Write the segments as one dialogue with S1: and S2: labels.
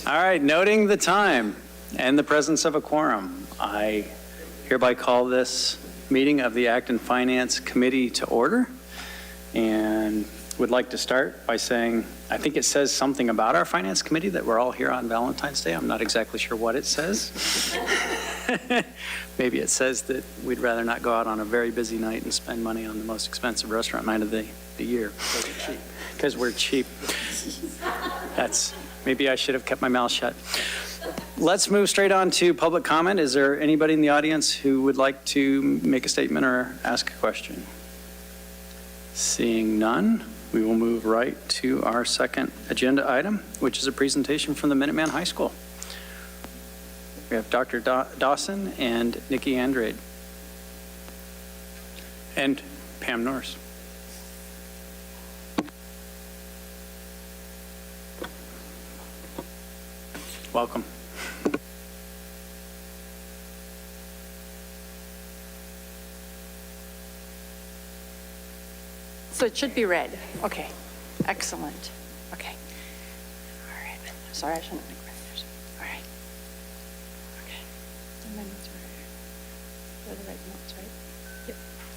S1: All right, noting the time and the presence of a quorum, I hereby call this meeting of the Acton Finance Committee to order, and would like to start by saying, I think it says something about our Finance Committee that we're all here on Valentine's Day. I'm not exactly sure what it says. Maybe it says that we'd rather not go out on a very busy night and spend money on the most expensive restaurant night of the year. Because we're cheap. Maybe I should have kept my mouth shut. Let's move straight on to public comment. Is there anybody in the audience who would like to make a statement or ask a question? Seeing none, we will move right to our second agenda item, which is a presentation from the Minuteman High School. We have Dr. Dawson and Nikki Andrade. And Pam Norris. Welcome.
S2: So it should be red. Okay. Excellent. Okay. All right. Sorry, I shouldn't make my notes. All right. Okay. And my notes are right here. They're the right notes, right? Yep.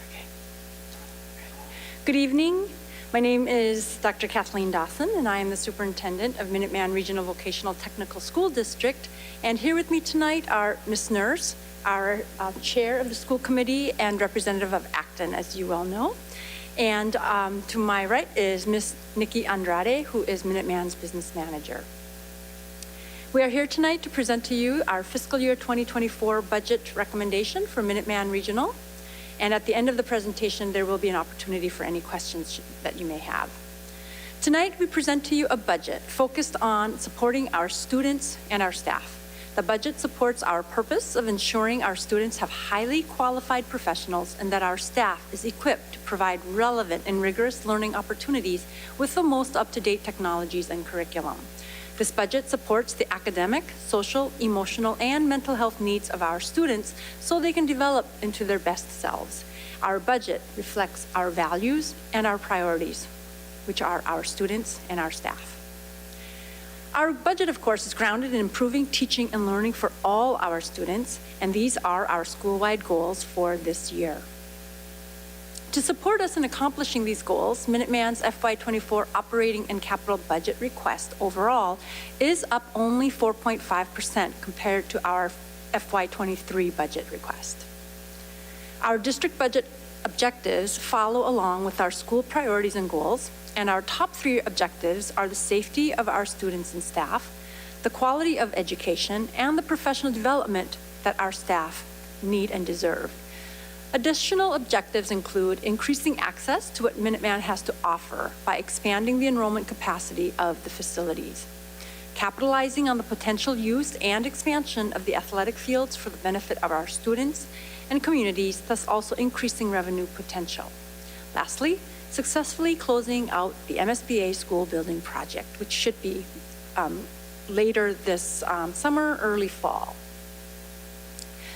S2: Okay. All right. Good evening. My name is Dr. Kathleen Dawson, and I am the superintendent of Minuteman Regional Vocational Technical School District. And here with me tonight are Ms. Nurse, our chair of the school committee and representative of Acton, as you well know. And to my right is Ms. Nikki Andrade, who is Minuteman's business manager. We are here tonight to present to you our fiscal year 2024 budget recommendation for Minuteman Regional. And at the end of the presentation, there will be an opportunity for any questions that you may have. Tonight, we present to you a budget focused on supporting our students and our staff. The budget supports our purpose of ensuring our students have highly qualified professionals and that our staff is equipped to provide relevant and rigorous learning opportunities with the most up-to-date technologies and curriculum. This budget supports the academic, social, emotional, and mental health needs of our students so they can develop into their best selves. Our budget reflects our values and our priorities, which are our students and our staff. Our budget, of course, is grounded in improving teaching and learning for all our students, and these are our school-wide goals for this year. To support us in accomplishing these goals, Minuteman's FY24 operating and capital budget request overall is up only 4.5% compared to our FY23 budget request. Our district budget objectives follow along with our school priorities and goals, and our top three objectives are the safety of our students and staff, the quality of education, and the professional development that our staff need and deserve. Additional objectives include increasing access to what Minuteman has to offer by expanding the enrollment capacity of the facilities, capitalizing on the potential use and expansion of the athletic fields for the benefit of our students and communities, thus also increasing revenue potential. Lastly, successfully closing out the MSBA school building project, which should be later this summer, early fall.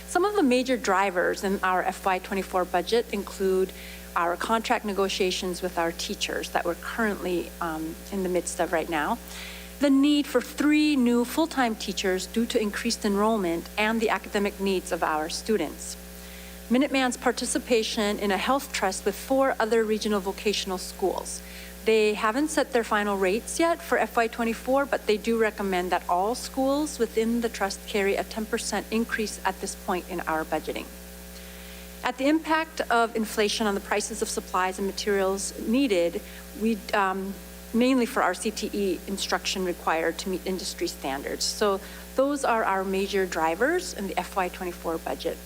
S2: Some of the major drivers in our FY24 budget include our contract negotiations with our teachers that we're currently in the midst of right now, the need for 3 new full-time teachers due to increased enrollment and the academic needs of our students, Minuteman's participation in a health trust with 4 other regional vocational schools. They haven't set their final rates yet for FY24, but they do recommend that all schools within the trust carry a 10% increase at this point in our budgeting. At the impact of inflation on the prices of supplies and materials needed, we mainly for our CTE instruction required to meet industry standards. So those are our major drivers in the FY24 budget.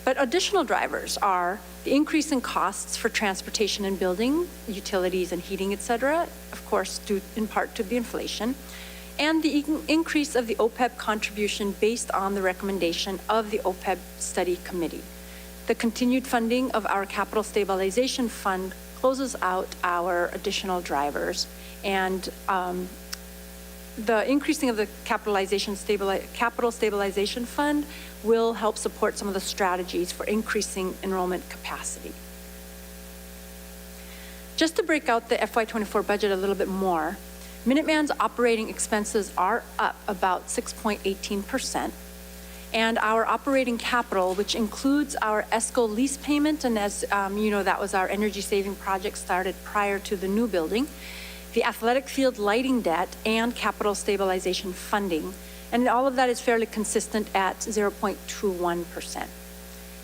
S2: But additional drivers are the increase in costs for transportation and building, utilities and heating, et cetera, of course, due in part to the inflation, and the increase of the OPEB contribution based on the recommendation of the OPEB study committee. The continued funding of our capital stabilization fund closes out our additional drivers, and the increasing of the capital stabilization fund will help support some of the strategies for increasing enrollment capacity. Just to break out the FY24 budget a little bit more, Minuteman's operating expenses are up about 6.18%, and our operating capital, which includes our ESCO lease payment, and as you know, that was our energy saving project started prior to the new building, the athletic field lighting debt, and capital stabilization funding. And all of that is fairly consistent at 0.21%.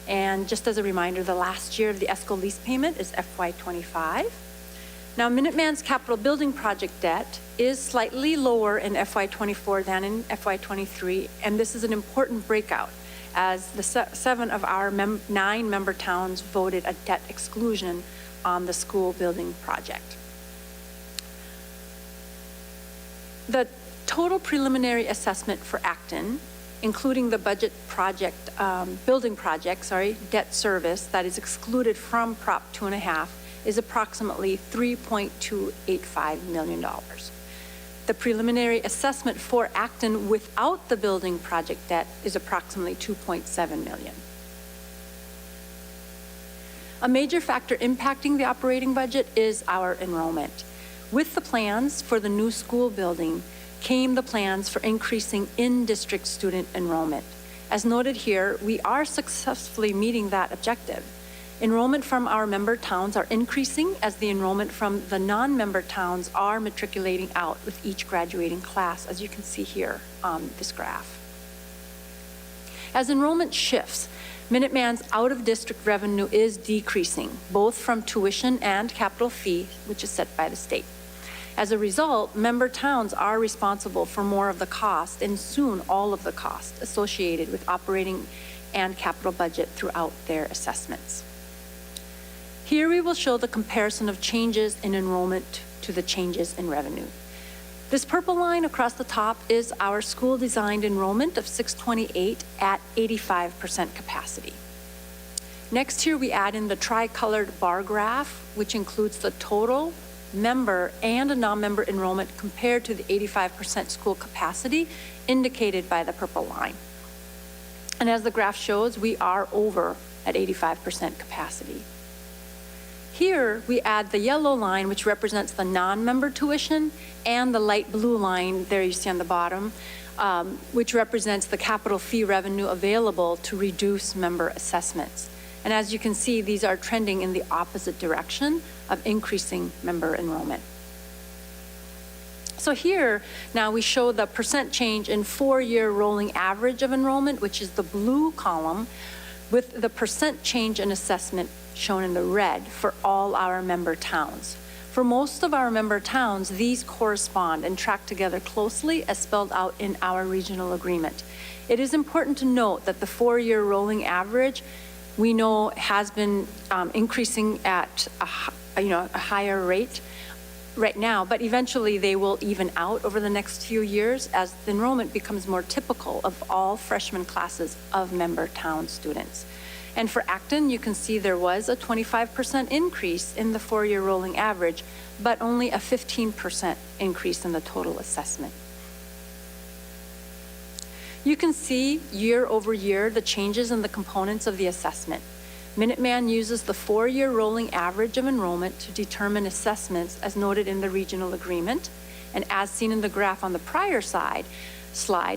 S2: And just as a reminder, the last year of the ESCO lease payment is FY25. Now, Minuteman's capital building project debt is slightly lower in FY24 than in FY23, and this is an important breakout as the 7 of our 9 member towns voted a debt exclusion on the school building project. The total preliminary assessment for Acton, including the budget project, building project, debt service that is excluded from Prop 2.5, is approximately $3.285 million. The preliminary assessment for Acton without the building project debt is approximately $2.7 million. A major factor impacting the operating budget is our enrollment. With the plans for the new school building came the plans for increasing in-district student enrollment. As noted here, we are successfully meeting that objective. Enrollment from our member towns are increasing as the enrollment from the non-member towns are matriculating out with each graduating class, as you can see here on this graph. As enrollment shifts, Minuteman's out-of-district revenue is decreasing, both from tuition and capital fee, which is set by the state. As a result, member towns are responsible for more of the cost and soon all of the cost associated with operating and capital budget throughout their assessments. Here we will show the comparison of changes in enrollment to the changes in revenue. This purple line across the top is our school-designed enrollment of 628 at 85% capacity. Next here we add in the tri-colored bar graph, which includes the total member and a non-member enrollment compared to the 85% school capacity indicated by the purple line. And as the graph shows, we are over at 85% capacity. Here, we add the yellow line, which represents the non-member tuition, and the light blue line, there you see on the bottom, which represents the capital fee revenue available to reduce member assessments. And as you can see, these are trending in the opposite direction of increasing member enrollment. So here, now we show the percent change in 4-year rolling average of enrollment, which is the blue column, with the percent change in assessment shown in the red for all our member towns. For most of our member towns, these correspond and track together closely as spelled out in our regional agreement. It is important to note that the 4-year rolling average we know has been increasing at a higher rate right now, but eventually they will even out over the next few years as the enrollment becomes more typical of all freshman classes of member town students. And for Acton, you can see there was a 25% increase in the 4-year rolling average, but only a 15% increase in the total assessment. You can see year over year the changes in the components of the assessment. Minuteman uses the 4-year rolling average of enrollment to determine assessments as noted in the regional agreement. And as seen in the graph on the prior slide,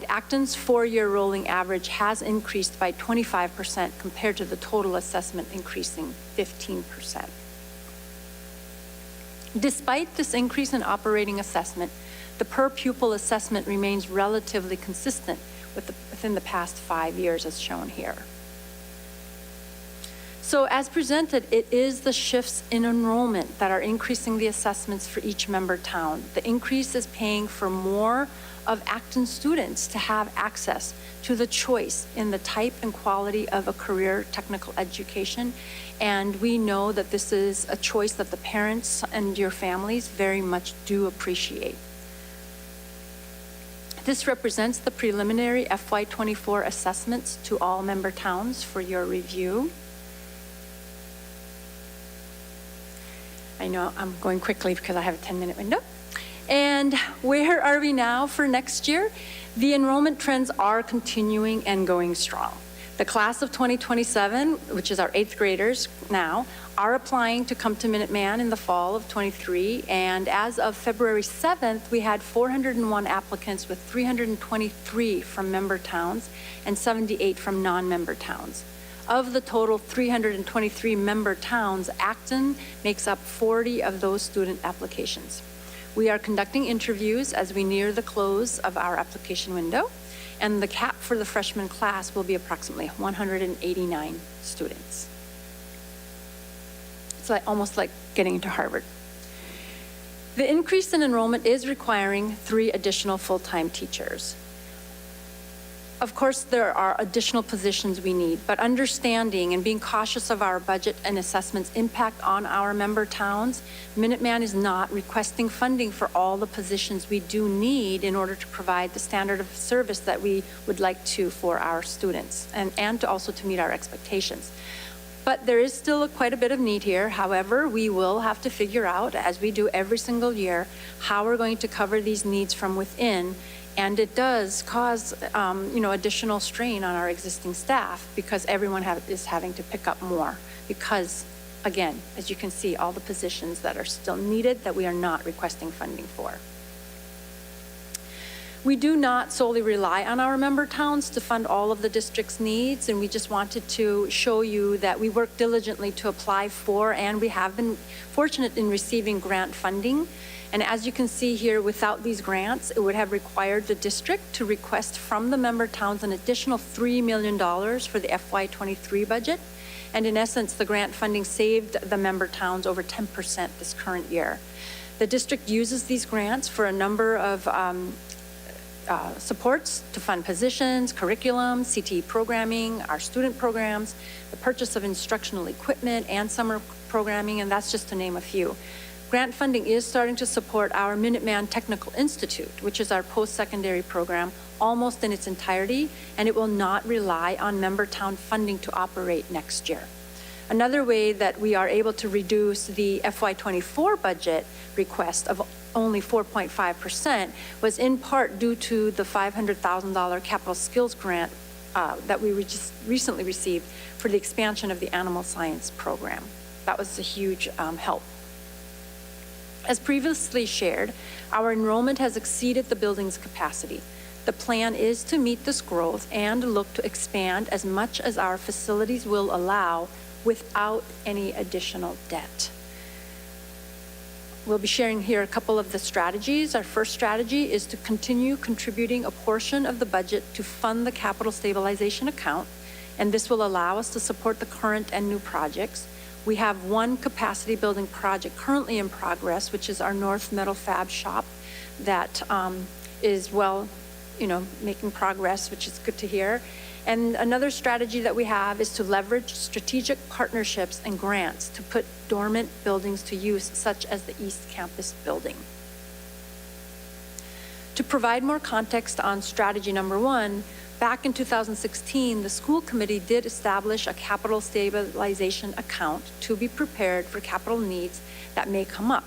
S2: Acton's 4-year rolling average has increased by 25% compared to the total assessment increasing 15%. Despite this increase in operating assessment, the per pupil assessment remains relatively consistent within the past 5 years as shown here. So as presented, it is the shifts in enrollment that are increasing the assessments for each member town. The increase is paying for more of Acton students to have access to the choice in the type and quality of a career technical education. And we know that this is a choice that the parents and your families very much do appreciate. This represents the preliminary FY24 assessments to all member towns for your review. I know I'm going quickly because I have a 10-minute window. And where are we now for next year? The enrollment trends are continuing and going strong. The class of 2027, which is our 8th graders now, are applying to come to Minuteman in the fall of 23, and as of February 7th, we had 401 applicants with 323 from member towns and 78 from non-member towns. Of the total 323 member towns, Acton makes up 40 of those student applications. We are conducting interviews as we near the close of our application window, and the cap for the freshman class will be approximately 189 students. It's almost like getting into Harvard. The increase in enrollment is requiring 3 additional full-time teachers. Of course, there are additional positions we need, but understanding and being cautious of our budget and assessments impact on our member towns, Minuteman is not requesting funding for all the positions we do need in order to provide the standard of service that we would like to for our students and to also to meet our expectations. But there is still quite a bit of need here. However, we will have to figure out, as we do every single year, how we're going to cover these needs from within. And it does cause, additional strain on our existing staff because everyone is having to pick up more. Because, again, as you can see, all the positions that are still needed that we are not requesting funding for. We do not solely rely on our member towns to fund all of the district's needs, and we just wanted to show you that we work diligently to apply for, and we have been fortunate in receiving grant funding. And as you can see here, without these grants, it would have required the district to request from the member towns an additional $3 million for the FY23 budget. And in essence, the grant funding saved the member towns over 10% this current year. The district uses these grants for a number of supports to fund positions, curriculum, CTE programming, our student programs, the purchase of instructional equipment and summer programming, and that's just to name a few. Grant funding is starting to support our Minuteman Technical Institute, which is our post-secondary program, almost in its entirety, and it will not rely on member town funding to operate next year. Another way that we are able to reduce the FY24 budget request of only 4.5% was in part due to the $500,000 capital skills grant that we just recently received for the expansion of the animal science program. That was a huge help. As previously shared, our enrollment has exceeded the building's capacity. The plan is to meet this growth and look to expand as much as our facilities will allow without any additional debt. We'll be sharing here a couple of the strategies. Our first strategy is to continue contributing a portion of the budget to fund the capital stabilization account, and this will allow us to support the current and new projects. We have one capacity building project currently in progress, which is our North Metal Fab Shop that is making progress, which is good to hear. And another strategy that we have is to leverage strategic partnerships and grants to put dormant buildings to use, such as the East Campus building. To provide more context on strategy number 1, back in 2016, the school committee did establish a capital stabilization account to be prepared for capital needs that may come up.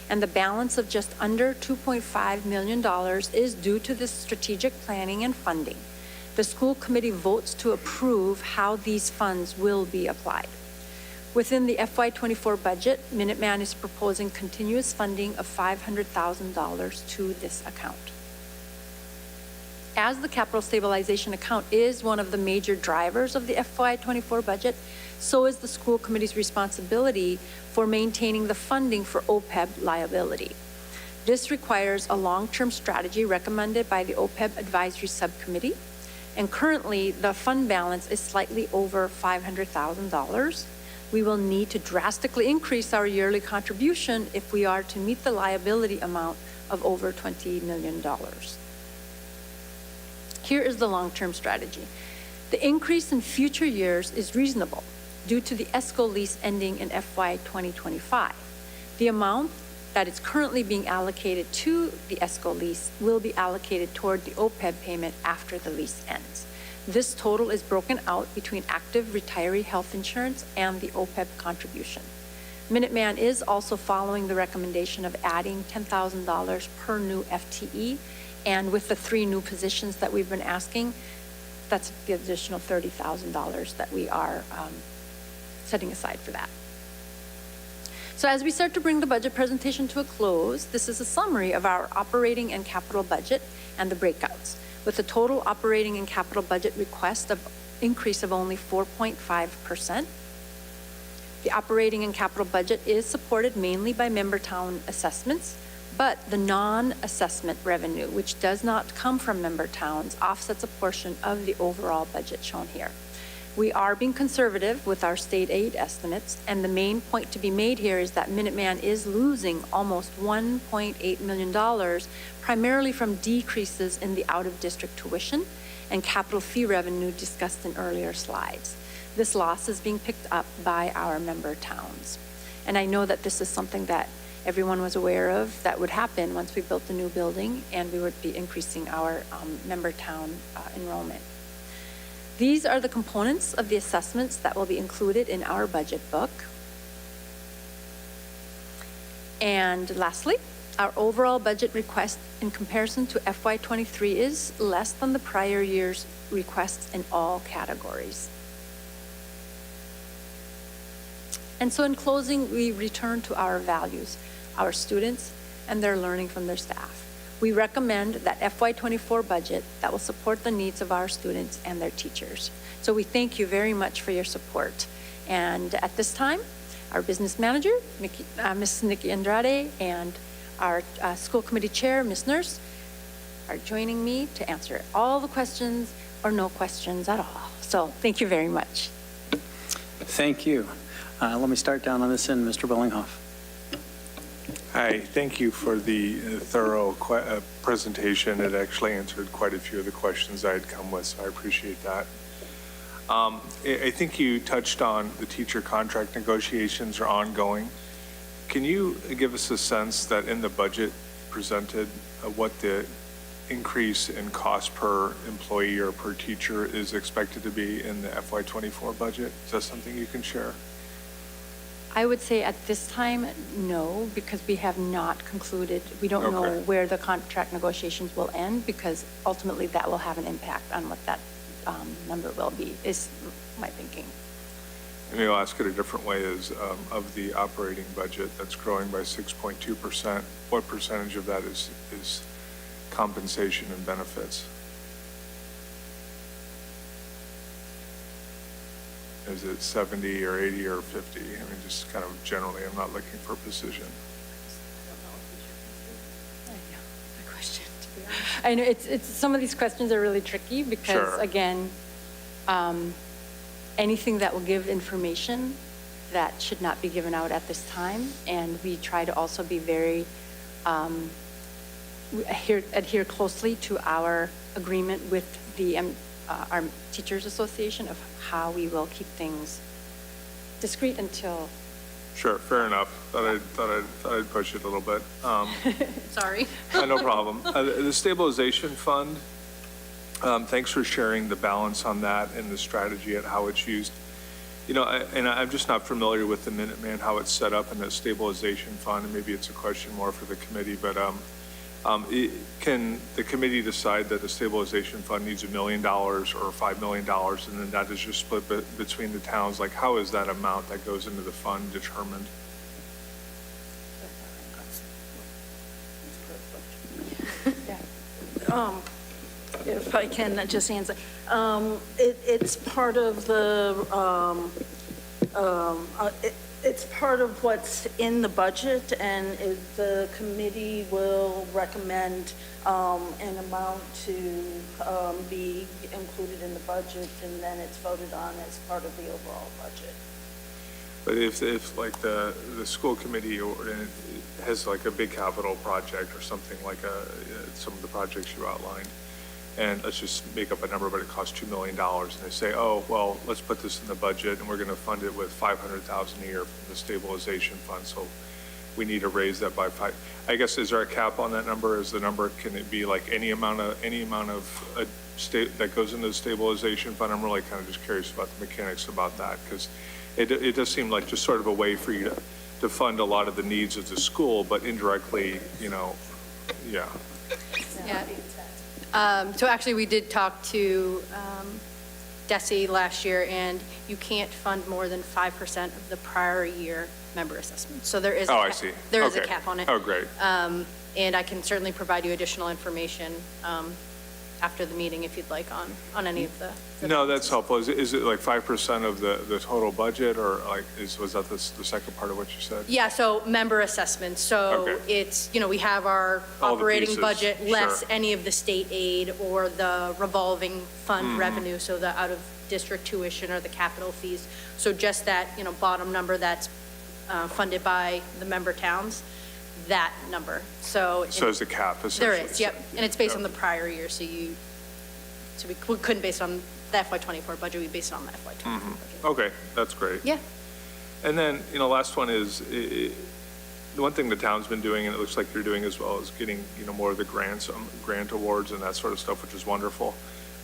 S2: And the balance of just under $2.5 million is due to this strategic planning and funding. The school committee votes to approve how these funds will be applied. Within the FY24 budget, Minuteman is proposing continuous funding of $500,000 to this account. As the capital stabilization account is one of the major drivers of the FY24 budget, so is the school committee's responsibility for maintaining the funding for OPEB liability. This requires a long-term strategy recommended by the OPEB Advisory Subcommittee, and currently the fund balance is slightly over $500,000. We will need to drastically increase our yearly contribution if we are to meet the liability amount of over $20 million. Here is the long-term strategy. The increase in future years is reasonable due to the ESCO lease ending in FY 2025. The amount that is currently being allocated to the ESCO lease will be allocated toward the OPEB payment after the lease ends. This total is broken out between active retiree health insurance and the OPEB contribution. Minuteman is also following the recommendation of adding $10,000 per new FTE, and with the 3 new positions that we've been asking, that's the additional $30,000 that we are setting aside for that. So as we start to bring the budget presentation to a close, this is a summary of our operating and capital budget and the breakouts, with a total operating and capital budget request of increase of only 4.5%. The operating and capital budget is supported mainly by member town assessments, but the non-assessment revenue, which does not come from member towns, offsets a portion of the overall budget shown here. We are being conservative with our state aid estimates, and the main point to be made here is that Minuteman is losing almost $1.8 million, primarily from decreases in the out-of-district tuition and capital fee revenue discussed in earlier slides. This loss is being picked up by our member towns. And I know that this is something that everyone was aware of that would happen once we built the new building, and we would be increasing our member town enrollment. These are the components of the assessments that will be included in our budget book. And lastly, our overall budget request in comparison to FY23 is less than the prior year's requests in all categories. And so in closing, we return to our values, our students, and their learning from their staff. We recommend that FY24 budget that will support the needs of our students and their teachers. So we thank you very much for your support. And at this time, our business manager, Ms. Nikki Andrade, and our school committee chair, Ms. Nurse, are joining me to answer all the questions or no questions at all. So thank you very much.
S1: Thank you. Let me start down on this end, Mr. Billinghoff.
S3: Hi, thank you for the thorough presentation. It actually answered quite a few of the questions I had come with, so I appreciate that. I think you touched on the teacher contract negotiations are ongoing. Can you give us a sense that in the budget presented, what the increase in cost per employee or per teacher is expected to be in the FY24 budget? Is that something you can share?
S2: I would say at this time, no, because we have not concluded. We don't know where the contract negotiations will end, because ultimately that will have an impact on what that number will be, is my thinking.
S3: And maybe I'll ask it a different way, is of the operating budget that's growing by 6.2%, what percentage of that is compensation and benefits? Is it 70 or 80 or 50? I mean, just kind of generally, I'm not looking for precision.
S2: I know it's some of these questions are really tricky because again, anything that will give information that should not be given out at this time, and we try to also be very adhere closely to our agreement with the our Teachers Association of how we will keep things discreet until.
S3: Sure, fair enough. Thought I'd push it a little bit.
S2: Sorry.
S3: No problem. The stabilization fund, thanks for sharing the balance on that and the strategy at how it's used. You know, I'm just not familiar with the Minuteman, how it's set up in that stabilization fund, and maybe it's a question more for the committee, but can the committee decide that the stabilization fund needs $1 million or $5 million, and then that is just split between the towns? Like, how is that amount that goes into the fund determined?
S4: If I can just answer, it's part of the, it's part of what's in the budget, and the committee will recommend an amount to be included in the budget, and then it's voted on as part of the overall budget.
S3: But if like the school committee has like a big capital project or something like some of the projects you outlined, and let's just make up a number, but it costs $2 million, and they say, oh, well, let's put this in the budget, and we're going to fund it with $500,000 a year from the stabilization fund, so we need to raise that by 5. I guess, is there a cap on that number? Is the number, can it be like any amount of that goes into the stabilization fund? I'm really kind of just curious about the mechanics about that, because it does seem like just sort of a way for you to fund a lot of the needs of the school, but indirectly, you know, yeah.
S2: Yeah.
S5: So actually, we did talk to DESI last year, and you can't fund more than 5% of the prior year member assessment. So there is.
S3: Oh, I see.
S5: There is a
S3: Okay.
S5: cap on it.
S3: Oh, great.
S5: And I can certainly provide you additional information after the meeting if you'd like on any of the.
S3: No, that's helpful. Is it like 5% of the total budget, or like, was that the second part of what you said?
S5: Yeah, so member assessments. So
S3: Okay.
S5: it's, we have our
S3: All the
S5: operating
S3: pieces,
S5: budget, less
S3: sure.
S5: any of the state aid or the revolving fund
S3: Mm-hmm.
S5: revenue, so the out-of-district tuition or the capital fees. So just that, bottom number that's funded by the member towns, that number. So
S3: There's a cap,
S5: there
S3: essentially.
S5: is, yep. And it's based on the
S3: Okay.
S5: prior year, so we couldn't base on the FY24 budget, we based it on the FY24 budget.
S3: Okay, that's great.
S5: Yeah.
S3: And then, last one is, the one thing the town's been doing, and it looks like you're doing as well, is getting, more of the grants, grant awards and that sort of stuff, which is wonderful.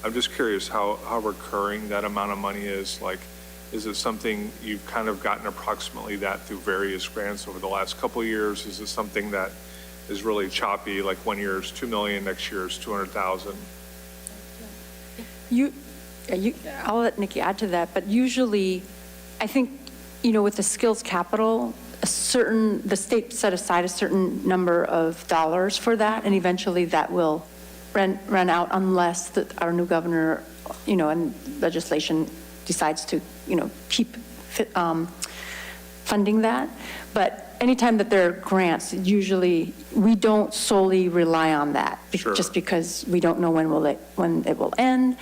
S3: I'm just curious how recurring that amount of money is. Like, is it something you've kind of gotten approximately that through various grants over the last couple of years? Is it something that is really choppy, like one year is $2 million, next year is $200,000?
S6: I'll let Nikki add to that, but usually, I think, with the skills capital, the state set aside a certain number of dollars for that, and eventually that will run out unless our new governor, and legislation decides to, keep funding that. But anytime that there are grants, usually we don't solely rely on that,
S3: Sure.
S6: just because we don't know when it will end.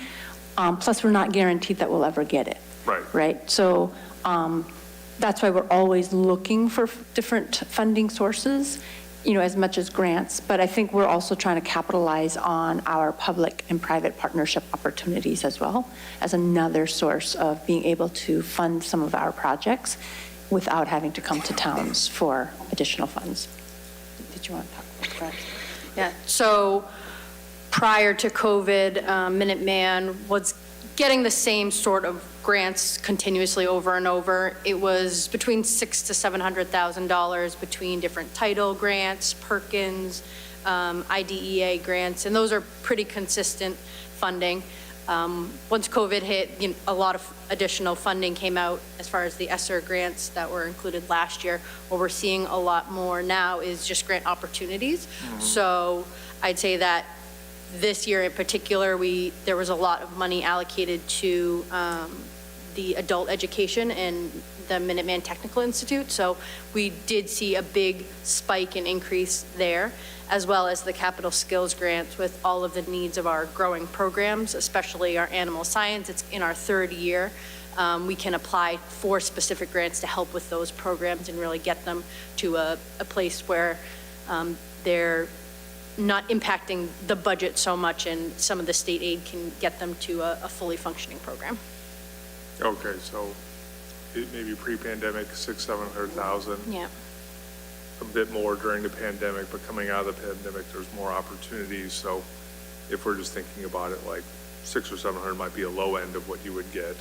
S6: Plus, we're not guaranteed that we'll ever get it.
S3: Right.
S6: Right? So that's why we're always looking for different funding sources, as much as grants. But I think we're also trying to capitalize on our public and private partnership opportunities as well, as another source of being able to fund some of our projects without having to come to towns for additional funds. Did you want to talk about grants?
S5: Yeah, so prior to COVID, Minuteman was getting the same sort of grants continuously over and over. It was between $600,000 to $700,000 between different title grants, Perkins, IDEA grants, and those are pretty consistent funding. Once COVID hit, a lot of additional funding came out as far as the ESSER grants that were included last year. What we're seeing a lot more now is just grant opportunities. So I'd say that this year in particular, there was a lot of money allocated to the adult education and the Minuteman Technical Institute. So we did see a big spike and increase there, as well as the capital skills grants with all of the needs of our growing programs, especially our animal science. It's in our third year. We can apply for specific grants to help with those programs and really get them to a place where they're not impacting the budget so much, and some of the state aid can get them to a fully functioning program.
S3: Okay, so maybe pre-pandemic, 700,000.
S5: Yeah.
S3: A bit more during the pandemic, but coming out of the pandemic, there's more opportunities. So if we're just thinking about it, like 600 or 700 might be a low end of what you would get,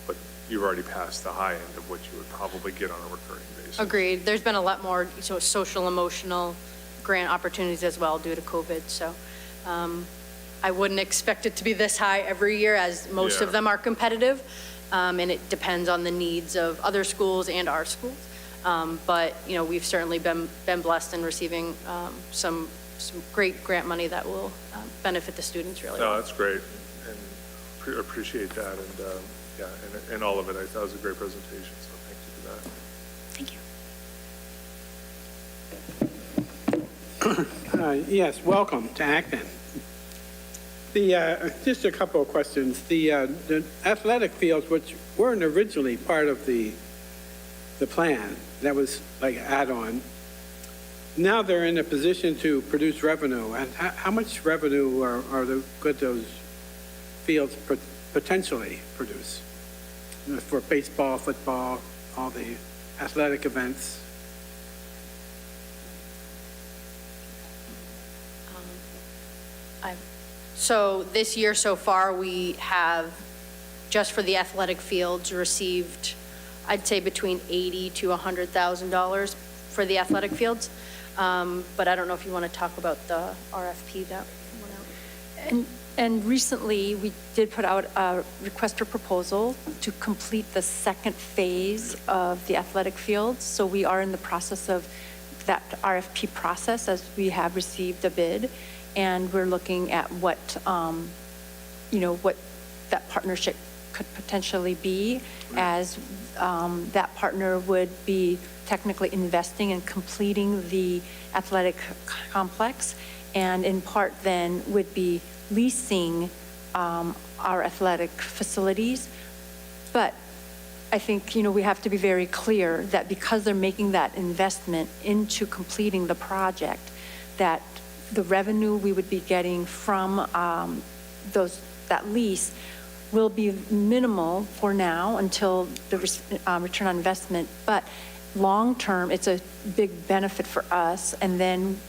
S3: but you've already passed the high end of what you would probably get on a recurring basis.
S5: Agreed. There's been a lot more social, emotional grant opportunities as well due to COVID. So I wouldn't expect it to be this high every year, as most of them are competitive. And it depends on the needs of other schools and our schools. But, we've certainly been blessed in receiving some great grant money that will benefit the students really well.
S3: No, that's great, and appreciate that, and and all of it. I thought it was a great presentation, so thank you for that.
S5: Thank you.
S7: Yes, welcome to Acton. Just a couple of questions. The athletic fields, which weren't originally part of the plan, that was like add-on. Now they're in a position to produce revenue. And how much revenue could those fields potentially produce for baseball, football, all the athletic events?
S5: So this year so far, we have, just for the athletic fields, received, I'd say between $80,000 to $100,000 for the athletic fields. But I don't know if you want to talk about the RFP that went out.
S6: And recently, we did put out a request for proposal to complete the second phase of the athletic fields. So we are in the process of that RFP process as we have received a bid. And we're looking at what, what that partnership could potentially be, as that partner would be technically investing and completing the athletic complex, and in part then would be leasing our athletic facilities. But I think, we have to be very clear that because they're making that investment into completing the project, that the revenue we would be getting from that lease will be minimal for now until the return on investment. But long-term, it's a big benefit for us. And then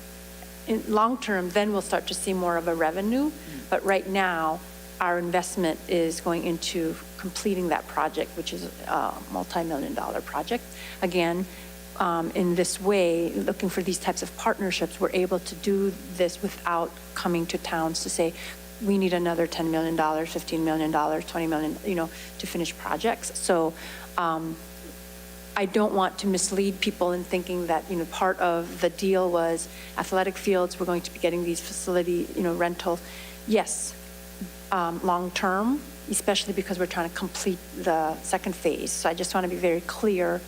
S6: in long-term, then we'll start to see more of a revenue. But right now, our investment is going into completing that project, which is a multi-million-dollar project. Again, in this way, looking for these types of partnerships, we're able to do this without coming to towns to say, we need another $10 million, $15 million, $20 million, to finish projects. So I don't want to mislead people in thinking that, part of the deal was athletic fields, we're going to be getting these facility, rental. Yes, long-term, especially because we're trying to complete the second phase. So I just want to be very clear.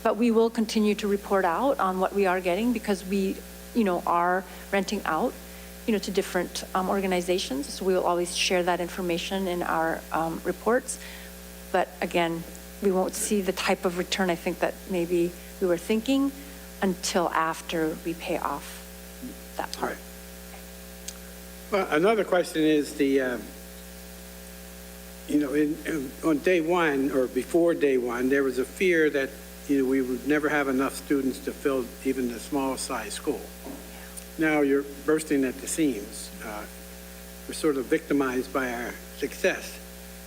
S6: But we will continue to report out on what we are getting, because we, are renting out, to different organizations. So we will always share that information in our reports. But again, we won't see the type of return I think that maybe we were thinking until after we pay off that part.
S7: Well, another question is on day one or before day one, there was a fear that, we would never have enough students to fill even the small size school. Now you're bursting at the seams. We're sort of victimized by our success.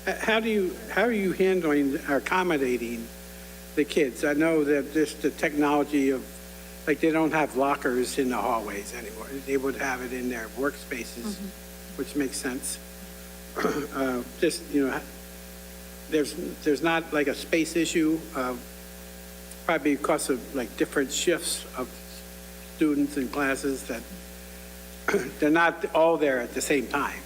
S7: How are you handling or accommodating the kids? I know that just the technology of, like, they don't have lockers in the hallways anymore. They would have it in their workspaces, which makes sense. There's not like a space issue, probably because of like different shifts of students and classes, that they're not all there at the same time.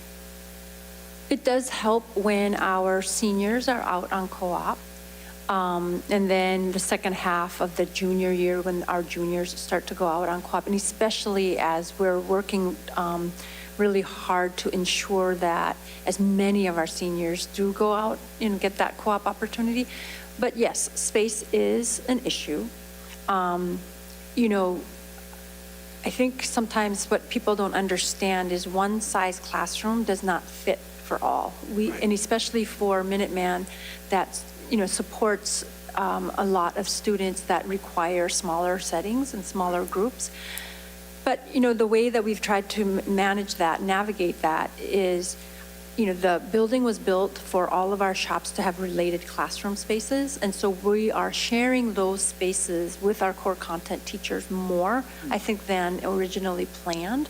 S6: It does help when our seniors are out on co-op. And then the second half of the junior year, when our juniors start to go out on co-op, and especially as we're working really hard to ensure that as many of our seniors do go out and get that co-op opportunity. But yes, space is an issue. I think sometimes what people don't understand is one size classroom does not fit for all. And especially for Minuteman, that supports a lot of students that require smaller settings and smaller groups. But the way that we've tried to manage that, navigate that, is the building was built for all of our shops to have related classroom spaces, and so we are sharing those spaces with our core content teachers more, I think, than originally planned.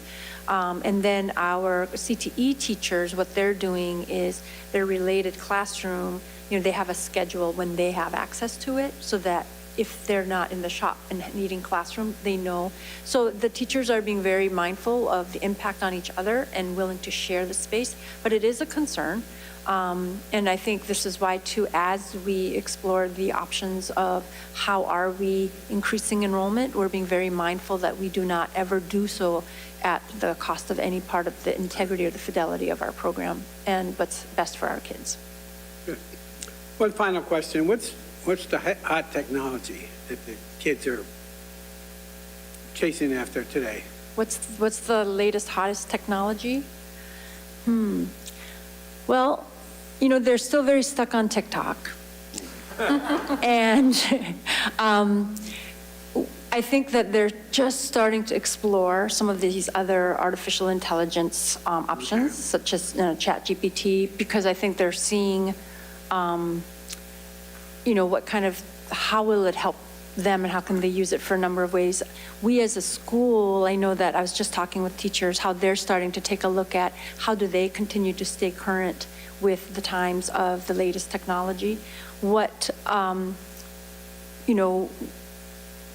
S6: And then our CTE teachers, what they're doing is their related classroom, they have a schedule when they have access to it, so that if they're not in the shop and needing classroom, they know. So the teachers are being very mindful of the impact on each other and willing to share the space, but it is a concern. And I think this is why, too, as we explore the options of how are we increasing enrollment, we're being very mindful that we do not ever do so at the cost of any part of the integrity or the fidelity of our program and what's best for our kids.
S7: Good. One final question. What's the hot technology that the kids are chasing after today?
S6: What's the latest, hottest technology? Well, they're still very stuck on TikTok. And I think that they're just starting to explore some of these other artificial intelligence options, such as ChatGPT, because I think they're seeing, how will it help them and how can they use it for a number of ways. We as a school, I know that I was just talking with teachers, how they're starting to take a look at how do they continue to stay current with the times of the latest technology. What,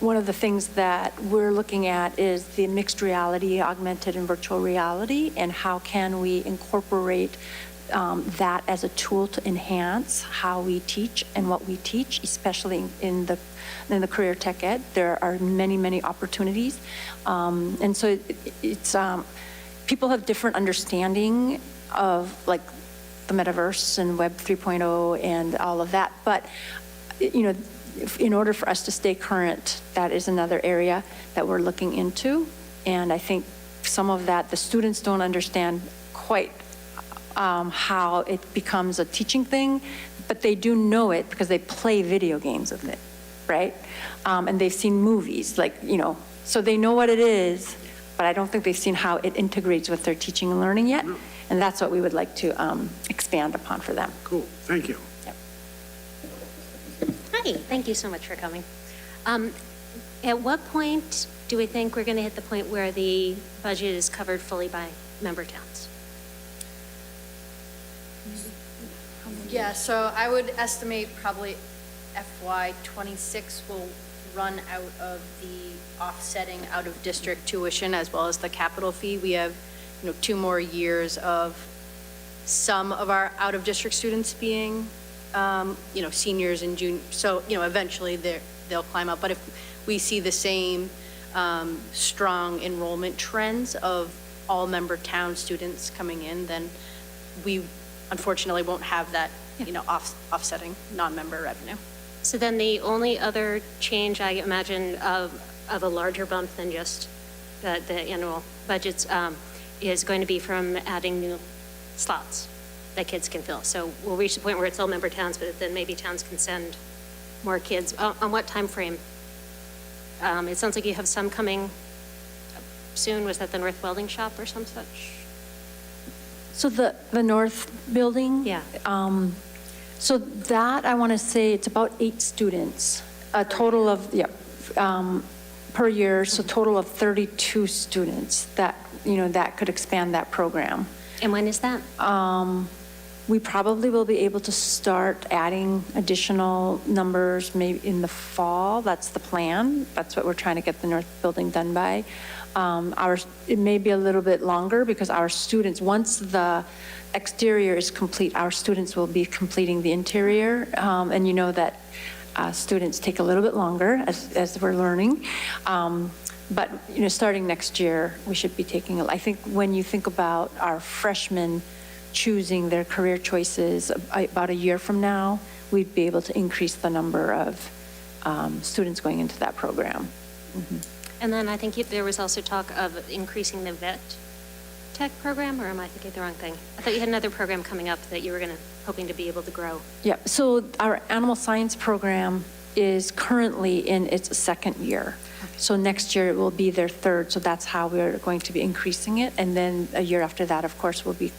S6: one of the things that we're looking at is the mixed reality, augmented and virtual reality, and how can we incorporate that as a tool to enhance how we teach and what we teach, especially in the career tech ed. There are many, many opportunities. And so it's people have different understanding of like the metaverse and Web 3.0 and all of that. But, in order for us to stay current, that is another area that we're looking into. And I think some of that, the students don't understand quite how it becomes a teaching thing, but they do know it because they play video games with it, right? And they've seen movies, so they know what it is, but I don't think they've seen how it integrates with their teaching and learning yet. And that's what we would like to expand upon for them.
S7: Cool, thank you.
S8: Hi, thank you so much for coming. At what point do we think we're going to hit the point where the budget is covered fully by member towns?
S5: Yeah, so I would estimate probably FY '26 will run out of the offsetting out-of-district tuition as well as the capital fee. We have, 2 more years of some of our out-of-district students being, seniors and juniors. So, eventually they'll climb up. But if we see the same strong enrollment trends of all member town students coming in, then we unfortunately won't have that, offsetting non-member revenue.
S8: So then the only other change I imagine of a larger bump than just the annual budgets is going to be from adding new slots that kids can fill. So we'll reach the point where it's all member towns, but then maybe towns can send more kids. On what time frame? It sounds like you have some coming soon. Was that the North Welding Shop or some such?
S6: So the North Building?
S8: Yeah.
S6: So that, I want to say, it's about 8 students, a total of, per year, so total of 32 students that, that could expand that program.
S8: And when is that?
S6: We probably will be able to start adding additional numbers maybe in the fall. That's the plan. That's what we're trying to get the North Building done by. It may be a little bit longer because our students, once the exterior is complete, our students will be completing the interior. And you know that students take a little bit longer as we're learning. But, starting next year, we should be taking, I think when you think about our freshmen choosing their career choices about a year from now, we'd be able to increase the number of students going into that program. Mm-hmm.
S8: And then I think there was also talk of increasing the vet tech program, or am I thinking the wrong thing? I thought you had another program coming up that you were hoping to be able to grow.
S6: Yeah, so our animal science program is currently in its second year. So next year it will be their third, so that's how we're going to be increasing it. And then a year after that, of course, will be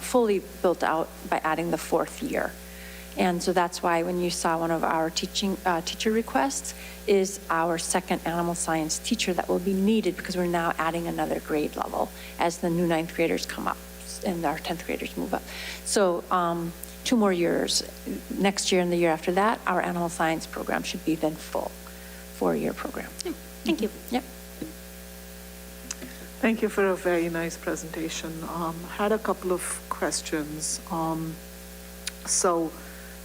S6: fully built out by adding the 4th year. And so that's why when you saw one of our teacher requests is our second animal science teacher that will be needed because we're now adding another grade level as the new 9th graders come up and our 10th graders move up. So 2 more years. Next year and the year after that, our animal science program should be then full 4-year program.
S8: Thank you.
S6: Yep.
S9: Thank you for a very nice presentation. Had a couple of questions. So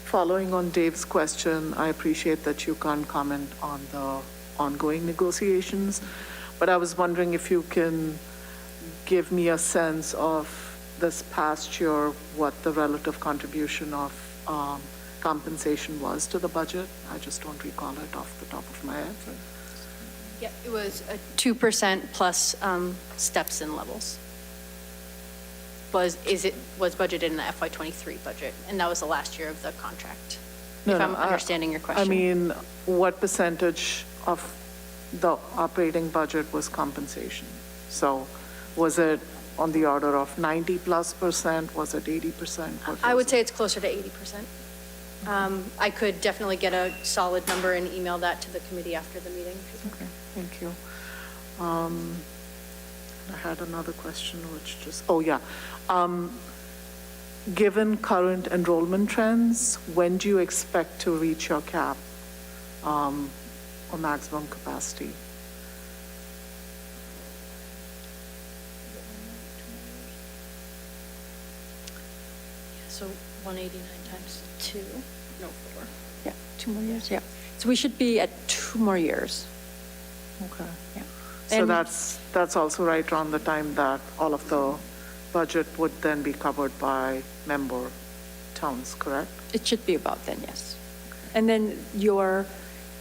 S9: following on Dave's question, I appreciate that you can't comment on the ongoing negotiations, but I was wondering if you can give me a sense of this past year, what the relative contribution of compensation was to the budget. I just don't recall it off the top of my head.
S5: Yeah, it was a 2% plus steps and levels. Was budgeted in the FY23 budget, and that was the last year of the contract. If I'm understanding your question.
S9: I mean, what percentage of the operating budget was compensation? So was it on the order of 90+%? Was it 80%?
S5: I would say it's closer to 80%. I could definitely get a solid number and email that to the committee after the meeting.
S9: Okay, thank you. I had another question, which just, oh, yeah. Given current enrollment trends, when do you expect to reach your cap or maximum capacity?
S5: So 189 times 2, no, 4.
S6: Yeah, 2 more years, yeah. So we should be at 2 more years.
S9: Okay.
S6: Yeah.
S9: So
S6: And-
S9: that's also right around the time that all of the budget would then be covered by member towns, correct?
S6: It should be about then, yes. And then your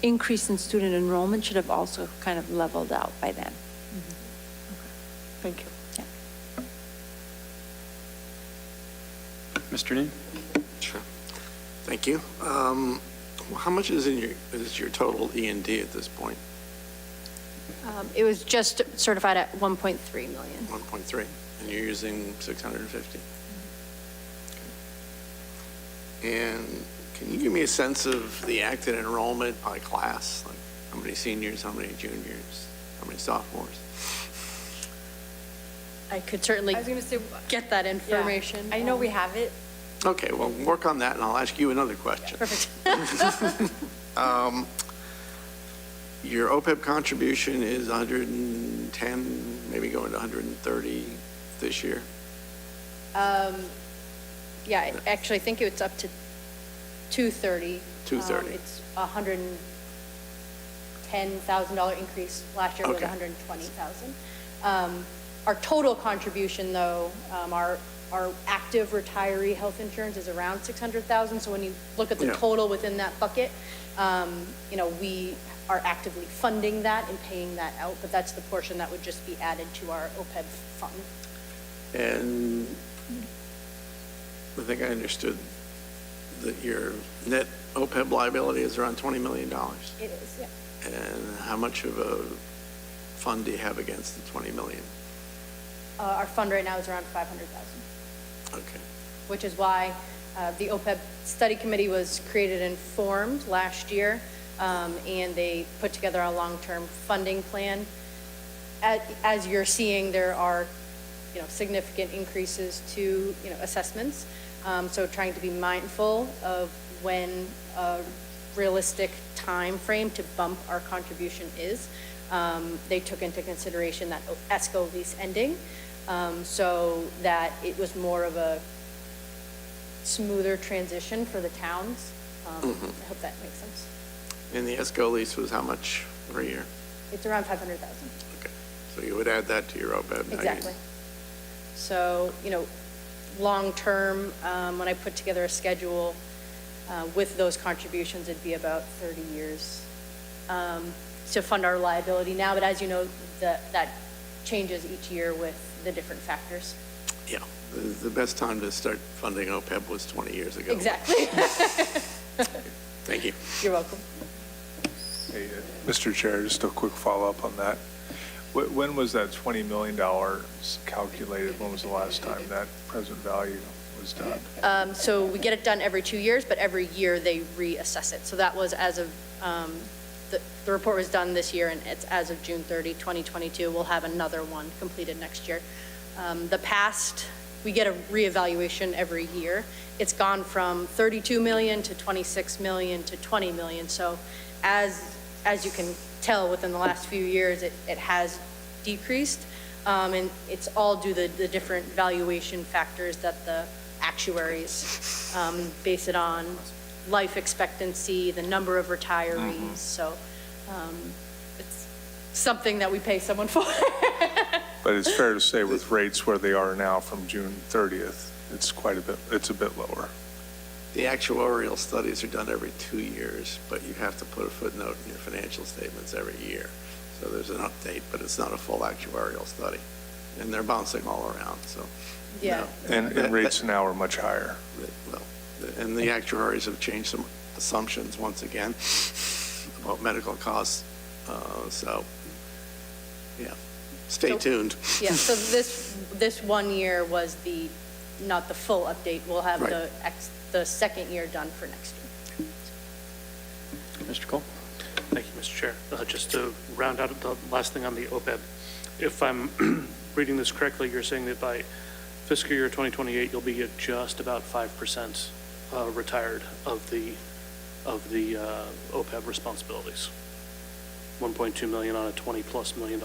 S6: increase in student enrollment should have also kind of leveled out by then.
S9: Thank you.
S1: Mr. Dean?
S10: Sure. Thank you. How much is your total E&D at this point?
S5: It was just certified at 1.3 million.
S10: 1.3, and you're using 650? And can you give me a sense of the Acton enrollment by class? Like how many seniors, how many juniors, how many sophomores?
S5: I could certainly get that information.
S6: I know we have it.
S10: Okay, well, work on that, and I'll ask you another question.
S5: Perfect.
S10: Your OPEB contribution is 110, maybe going to 130 this year?
S5: Yeah, I actually think it's up to 230.
S10: 230.
S5: It's $110,000 increase. Last year was
S10: Okay.
S5: 120,000. Our total contribution, though, our active retiree health insurance is around 600,000. So when you look at the
S10: Yeah.
S5: total within that bucket, we are actively funding that and paying that out, but that's the portion that would just be added to our OPEB fund.
S10: And I think I understood that your net OPEB liability is around $20 million.
S5: It is, yeah.
S10: And how much of a fund do you have against the 20 million?
S5: Our fund right now is around 500,000.
S10: Okay.
S5: Which is why the OPEB study committee was created and formed last year, and they put together a long-term funding plan. As you're seeing, there are, significant increases to, assessments. So trying to be mindful of when a realistic time frame to bump our contribution is. They took into consideration that ESCO lease ending, so that it was more of a smoother transition for the towns. I hope that makes sense.
S10: And the ESCO lease was how much per year?
S5: It's around 500,000.
S10: Okay. So you would add that to your OPEB? now you-
S5: Exactly. So, long-term, when I put together a schedule with those contributions, it'd be about 30 years to fund our liability now. But as you know, that changes each year with the different factors.
S10: Yeah. The best time to start funding OPEB was 20 years ago.
S5: Exactly.
S10: Thank you.
S5: You're welcome.
S3: Hey, Mr. Chair, just a quick follow-up on that. When was that $20 million calculated? When was the last time that present value was done?
S5: So we get it done every 2 years, but every year they reassess it. So that was as of, the report was done this year, and it's as of June 30, 2022. We'll have another one completed next year. The past, we get a reevaluation every year. It's gone from 32 million to 26 million to 20 million. So as you can tell, within the last few years, it has decreased. And it's all due to the different valuation factors that the actuaries base it on, life expectancy, the number of retirees. So it's something that we pay someone for.
S3: But it's fair to say with rates where they are now from June 30th, it's a bit lower.
S10: The actuarial studies are done every 2 years, but you have to put a footnote in your financial statements every year. So there's an update, but it's not a full actuarial study. And they're bouncing all around, so.
S5: Yeah.
S10: no.
S3: And rates now are much higher.
S10: Well, and the actuaries have changed some assumptions once again about medical costs. So, yeah, stay tuned.
S5: Yeah, so this 1 year was not the full update. We'll have
S10: Right.
S5: the second year done for next year.
S1: Mr. Cole?
S11: Thank you, Mr. Chair. Just to round out the last thing on the OPEB, if I'm reading this correctly, you're saying that by fiscal year 2028, you'll be at just about 5% retired of the OPEB responsibilities. 1.2 million on a $20+ million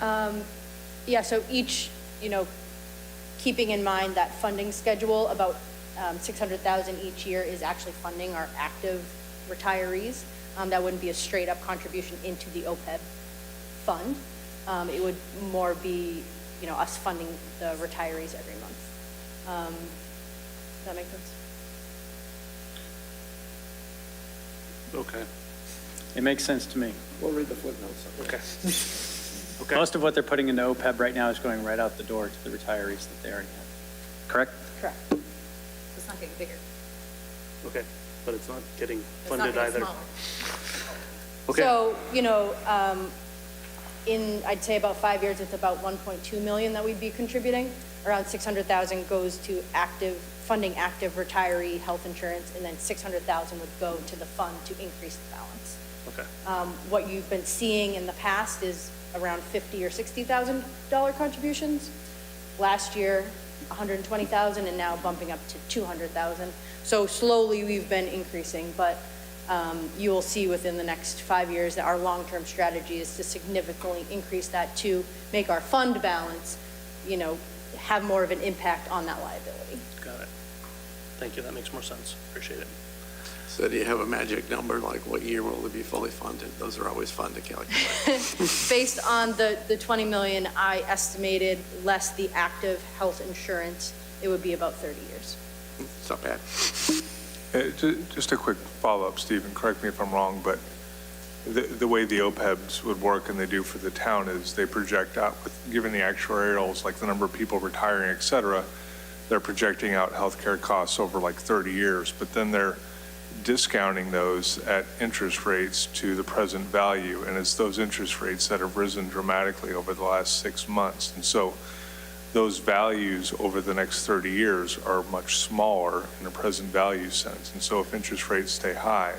S11: nut.
S5: Yeah, so each, keeping in mind that funding schedule, about 600,000 each year is actually funding our active retirees. That wouldn't be a straight up contribution into the OPEB fund. It would more be, us funding the retirees every month. Does that make sense?
S11: Okay.
S1: It makes sense to me.
S10: We'll read the footnotes.
S11: Okay. Okay.
S1: Most of what they're putting into OPEB right now is going right out the door to the retirees that they already have. Correct?
S5: Correct. So it's not getting bigger.
S11: Okay. But it's not getting
S5: It's not
S11: funded
S5: getting
S11: either.
S5: smaller.
S11: Okay.
S5: So, in, I'd say about 5 years, it's about 1.2 million that we'd be contributing. Around 600,000 goes to funding active retiree health insurance, and then 600,000 would go to the fund to increase the balance.
S11: Okay.
S5: What you've been seeing in the past is around $50,000 or $60,000 contributions. Last year, 120,000, and now bumping up to 200,000. So slowly we've been increasing, but you will see within the next 5 years that our long-term strategy is to significantly increase that to make our fund balance, have more of an impact on that liability.
S11: Got it. Thank you. That makes more sense. Appreciate it.
S10: So do you have a magic number, like what year will it be fully funded? Those are always fun to calculate.
S5: Based on the 20 million I estimated, less the active health insurance, it would be about 30 years.
S10: It's not bad.
S3: Just a quick follow-up, Stephen, correct me if I'm wrong, but the way the OPEBs would work and they do for the town is they project out, given the actuarials, like the number of people retiring, et cetera, they're projecting out healthcare costs over like 30 years, but then they're discounting those at interest rates to the present value, and it's those interest rates that have risen dramatically over the last 6 months. And so those values over the next 30 years are much smaller in a present value sense. And so if interest rates stay high,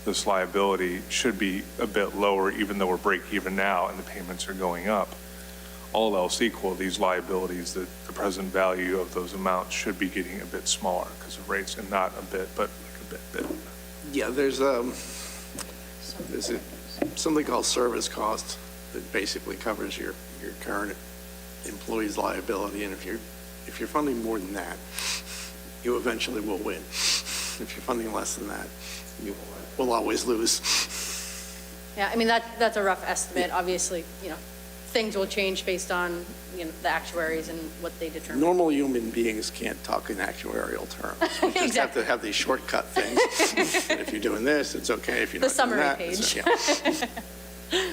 S3: this liability should be a bit lower, even though we're break even now and the payments are going up. All else equal, these liabilities, the present value of those amounts should be getting a bit smaller because of rates, and not a bit, but like a bit.
S10: Yeah, there's something called service cost that basically covers your current employee's liability, and if you're funding more than that, you eventually will win. If you're funding less than that, you will always lose.
S5: Yeah, I mean, that's a rough estimate. Obviously, things will change based on, the actuaries and what they determine.
S10: Normal human beings can't talk in actuarial terms. We just have to have these shortcut things. And if you're doing this, it's okay. If you're not doing that,
S5: The summary
S10: it's-
S5: page.
S10: yeah.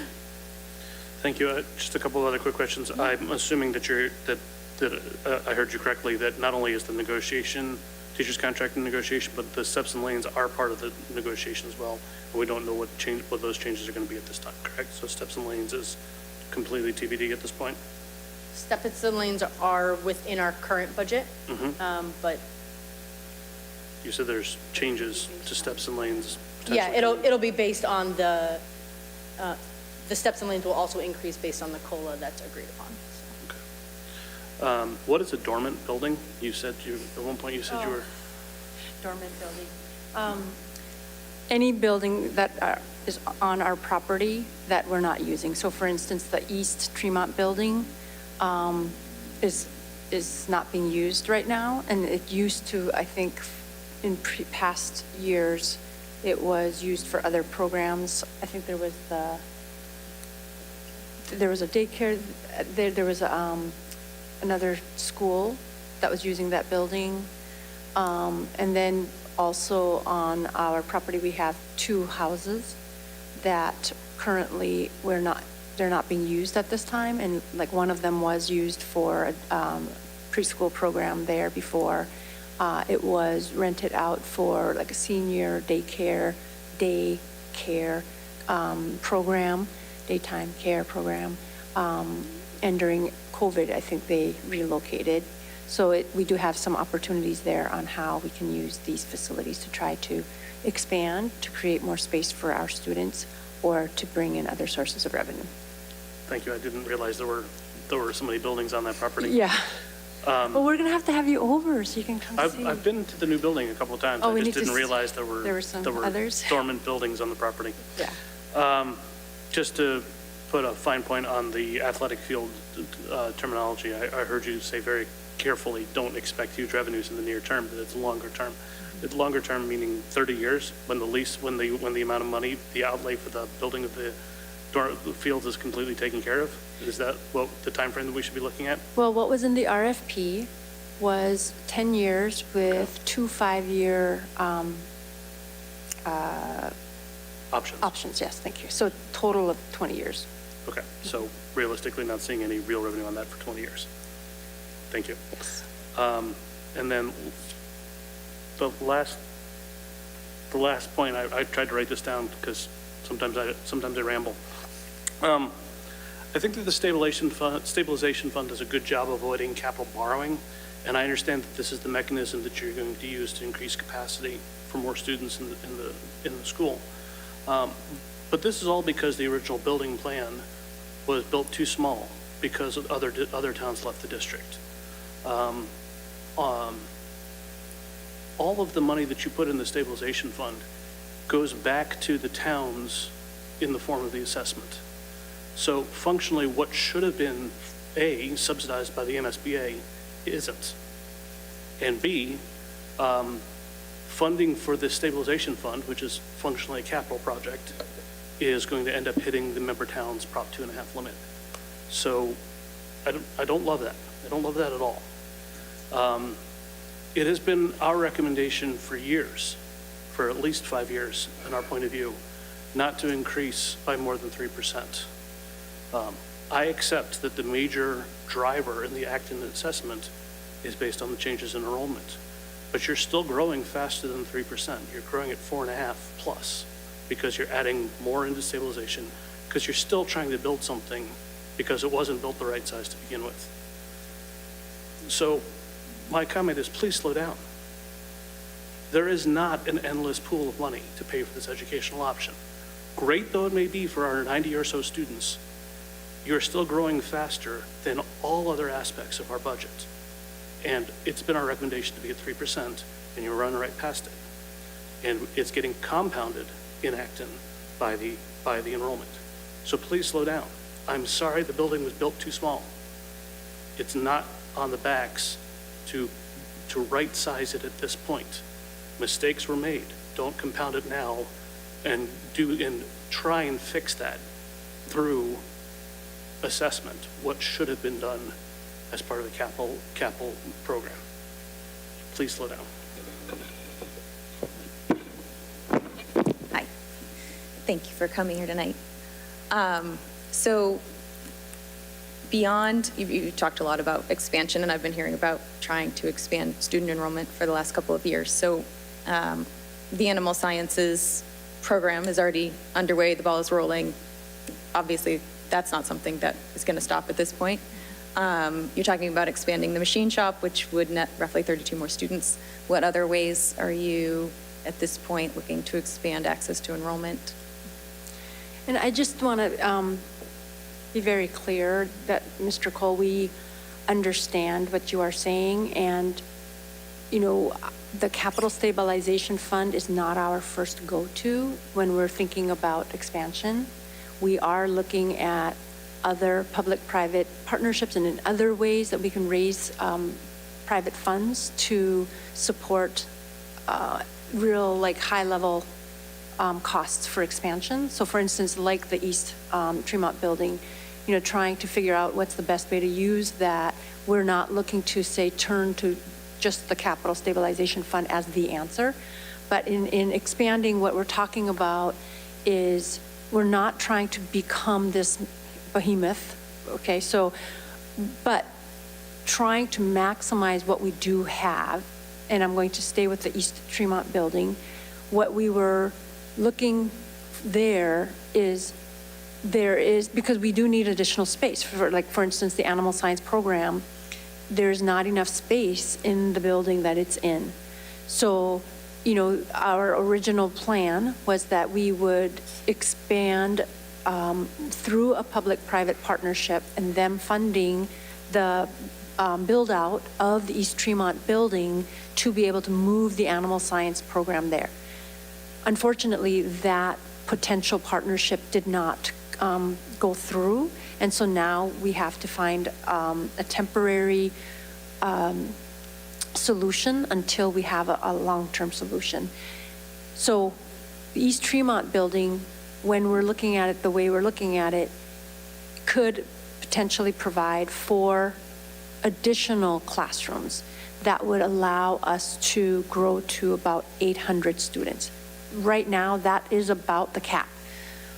S11: Thank you. Just a couple of other quick questions. I'm assuming that I heard you correctly, that not only is the negotiation, teacher's contract negotiation, but the steps and lanes are part of the negotiation as well. And we don't know what those changes are going to be at this time, correct? So steps and lanes is completely TBD at this point?
S5: Steps and lanes are within our current budget, but
S11: You said there's changes to steps and lanes.
S5: yeah,
S11: potentially.
S5: it'll be based on the steps and lanes will also increase based on the COLA that's agreed upon. So.
S11: What is a dormant building? You said at one point you said you were.
S6: Dormant building. Any building that is on our property that we're not using. So for instance, the East Tremont building is not being used right now. And it used to, I think, in past years, it was used for other programs. I think there was a daycare, there was another school that was using that building. And then also on our property, we have 2 houses that currently they're not being used at this time. And like one of them was used for a preschool program there before. It was rented out for like a senior daycare program, daytime care program. And during COVID, I think they relocated. So we do have some opportunities there on how we can use these facilities to try to expand to create more space for our students or to bring in other sources of revenue.
S11: Thank you. I didn't realize there were so many buildings on that property.
S6: Yeah. Well, we're going to have you over so you can come see.
S11: I've been to the new building a couple of times.
S6: Oh,
S11: I
S6: we
S11: just
S6: need to
S11: didn't realize there were
S6: some others.
S11: dormant buildings on the property.
S6: Yeah.
S11: Just to put a fine point on the athletic field terminology, I heard you say very carefully, don't expect huge revenues in the near term, that it's longer term. It's longer term meaning 30 years when the amount of money, the outlay for the building of the fields is completely taken care of? Is that what the time frame that we should be looking at?
S6: Well, what was in the RFP was 10 years with 2 5-year options, yes, thank you. So total of 20 years.
S11: Okay, so realistically, not seeing any real revenue on that for 20 years. Thank you. And then the last point, I tried to write this down because sometimes I ramble. I think that the stabilization fund does a good job of avoiding capital borrowing, and I understand that this is the mechanism that you're going to use to increase capacity for more students in the school. But this is all because the original building plan was built too small because other towns left the district. All of the money that you put in the stabilization fund goes back to the towns in the form of the assessment. So functionally, what should have been A, subsidized by the MSBA, isn't. And B, funding for the stabilization fund, which is functionally a capital project, is going to end up hitting the member town's Prop 2.5 limit. So I don't love that. I don't love that at all. It has been our recommendation for years, for at least 5 years, in our point of view, not to increase by more than 3%. I accept that the major driver in the Acton assessment is based on the changes in enrollment, but you're still growing faster than 3%. You're growing at 4.5 plus because you're adding more into stabilization, because you're still trying to build something because it wasn't built the right size to begin with. So my comment is, please slow down. There is not an endless pool of money to pay for this educational option. Great though it may be for our 90 or so students, you're still growing faster than all other aspects of our budget. And it's been our recommendation to be at 3%, and you're running right past it. And it's getting compounded in Acton by the enrollment. So please slow down. I'm sorry the building was built too small. It's not on the backs to right size it at this point. Mistakes were made. Don't compound it now and try and fix that through assessment, what should have been done as part of the capital program. Please slow down.
S12: Hi. Thank you for coming here tonight. So beyond, you talked a lot about expansion, and I've been hearing about trying to expand student enrollment for the last couple of years. So the animal sciences program is already underway. The ball is rolling. Obviously, that's not something that is going to stop at this point. You're talking about expanding the machine shop, which would net roughly 32 more students. What other ways are you, at this point, looking to expand access to enrollment?
S6: And I just want to be very clear that, Mr. Cole, we understand what you are saying, and, you know, the Capital Stabilization Fund is not our first go-to when we're thinking about expansion. We are looking at other public-private partnerships and in other ways that we can raise private funds to support real, like, high-level costs for expansion. So for instance, like the East Tremont building, you know, trying to figure out what's the best way to use that. We're not looking to, say, turn to just the Capital Stabilization Fund as the answer. But in expanding, what we're talking about is we're not trying to become this behemoth, okay? So, but trying to maximize what we do have, and I'm going to stay with the East Tremont building. What we were looking there is, because we do need additional space. For instance, the animal science program, there's not enough space in the building that it's in. So our original plan was that we would expand through a public-private partnership and them funding the build-out of the East Tremont building to be able to move the animal science program there. Unfortunately, that potential partnership did not go through, and so now we have to find a temporary solution until we have a long-term solution. So the East Tremont building, when we're looking at it the way we're looking at it, could potentially provide 4 additional classrooms that would allow us to grow to about 800 students. Right now, that is about the cap,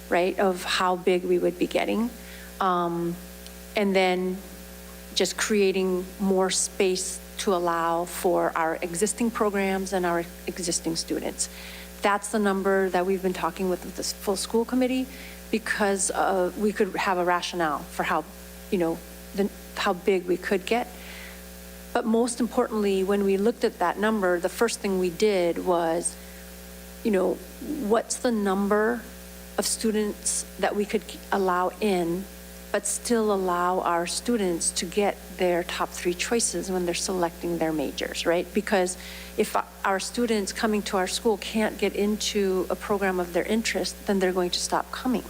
S6: right, of how big we would be getting. And then just creating more space to allow for our existing programs and our existing students. That's the number that we've been talking with the full school committee, because we could have a rationale for how, how big we could get. But most importantly, when we looked at that number, the first thing we did was, what's the number of students that we could allow in, but still allow our students to get their top 3 choices when they're selecting their majors, right? Because if our students coming to our school can't get into a program of their interest, then they're going to stop coming.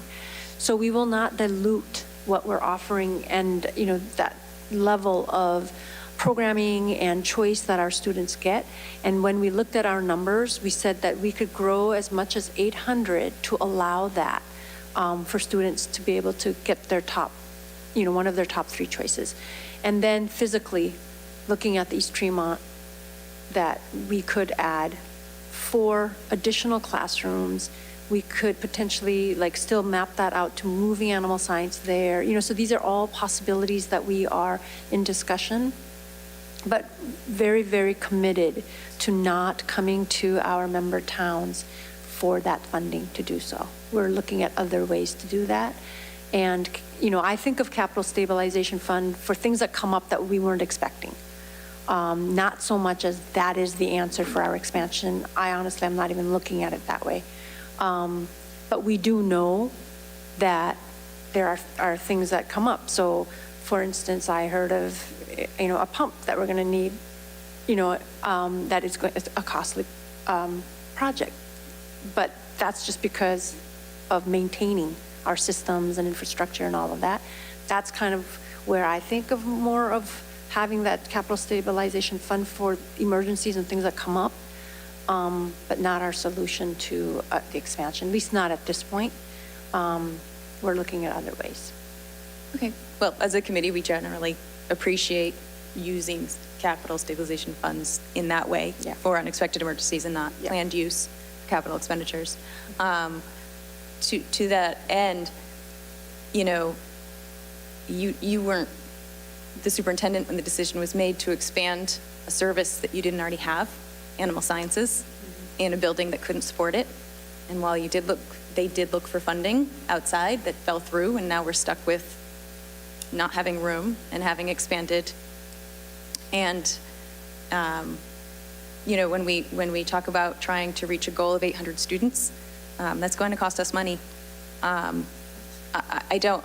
S6: So we will not dilute what we're offering and, that level of programming and choice that our students get. And when we looked at our numbers, we said that we could grow as much as 800 to allow that for students to be able to get their top, one of their top 3 choices. And then physically, looking at the East Tremont, that we could add 4 additional classrooms. We could potentially still map that out to moving animal science there. So these are all possibilities that we are in discussion, but very, very committed to not coming to our member towns for that funding to do so. We're looking at other ways to do that. And, I think of capital stabilization fund for things that come up that we weren't expecting. Not so much as that is the answer for our expansion. I'm not even looking at it that way. But we do know that there are things that come up. So, for instance, I heard of, a pump that we're going to need, that is a costly project. But that's just because of maintaining our systems and infrastructure and all of that. That's kind of where I think of more of having that capital stabilization fund for emergencies and things that come up, but not our solution to the expansion, at least not at this point. We're looking at other ways.
S12: Okay. Well, as a committee, we generally appreciate using capital stabilization funds in that way for unexpected emergencies and not planned use capital expenditures. To that end, you weren't the superintendent when the decision was made to expand a service that you didn't already have, animal sciences, in a building that couldn't support it. And while they did look for funding outside that fell through, and now we're stuck with not having room and having expanded. And, when we talk about trying to reach a goal of 800 students, that's going to cost us money. I don't,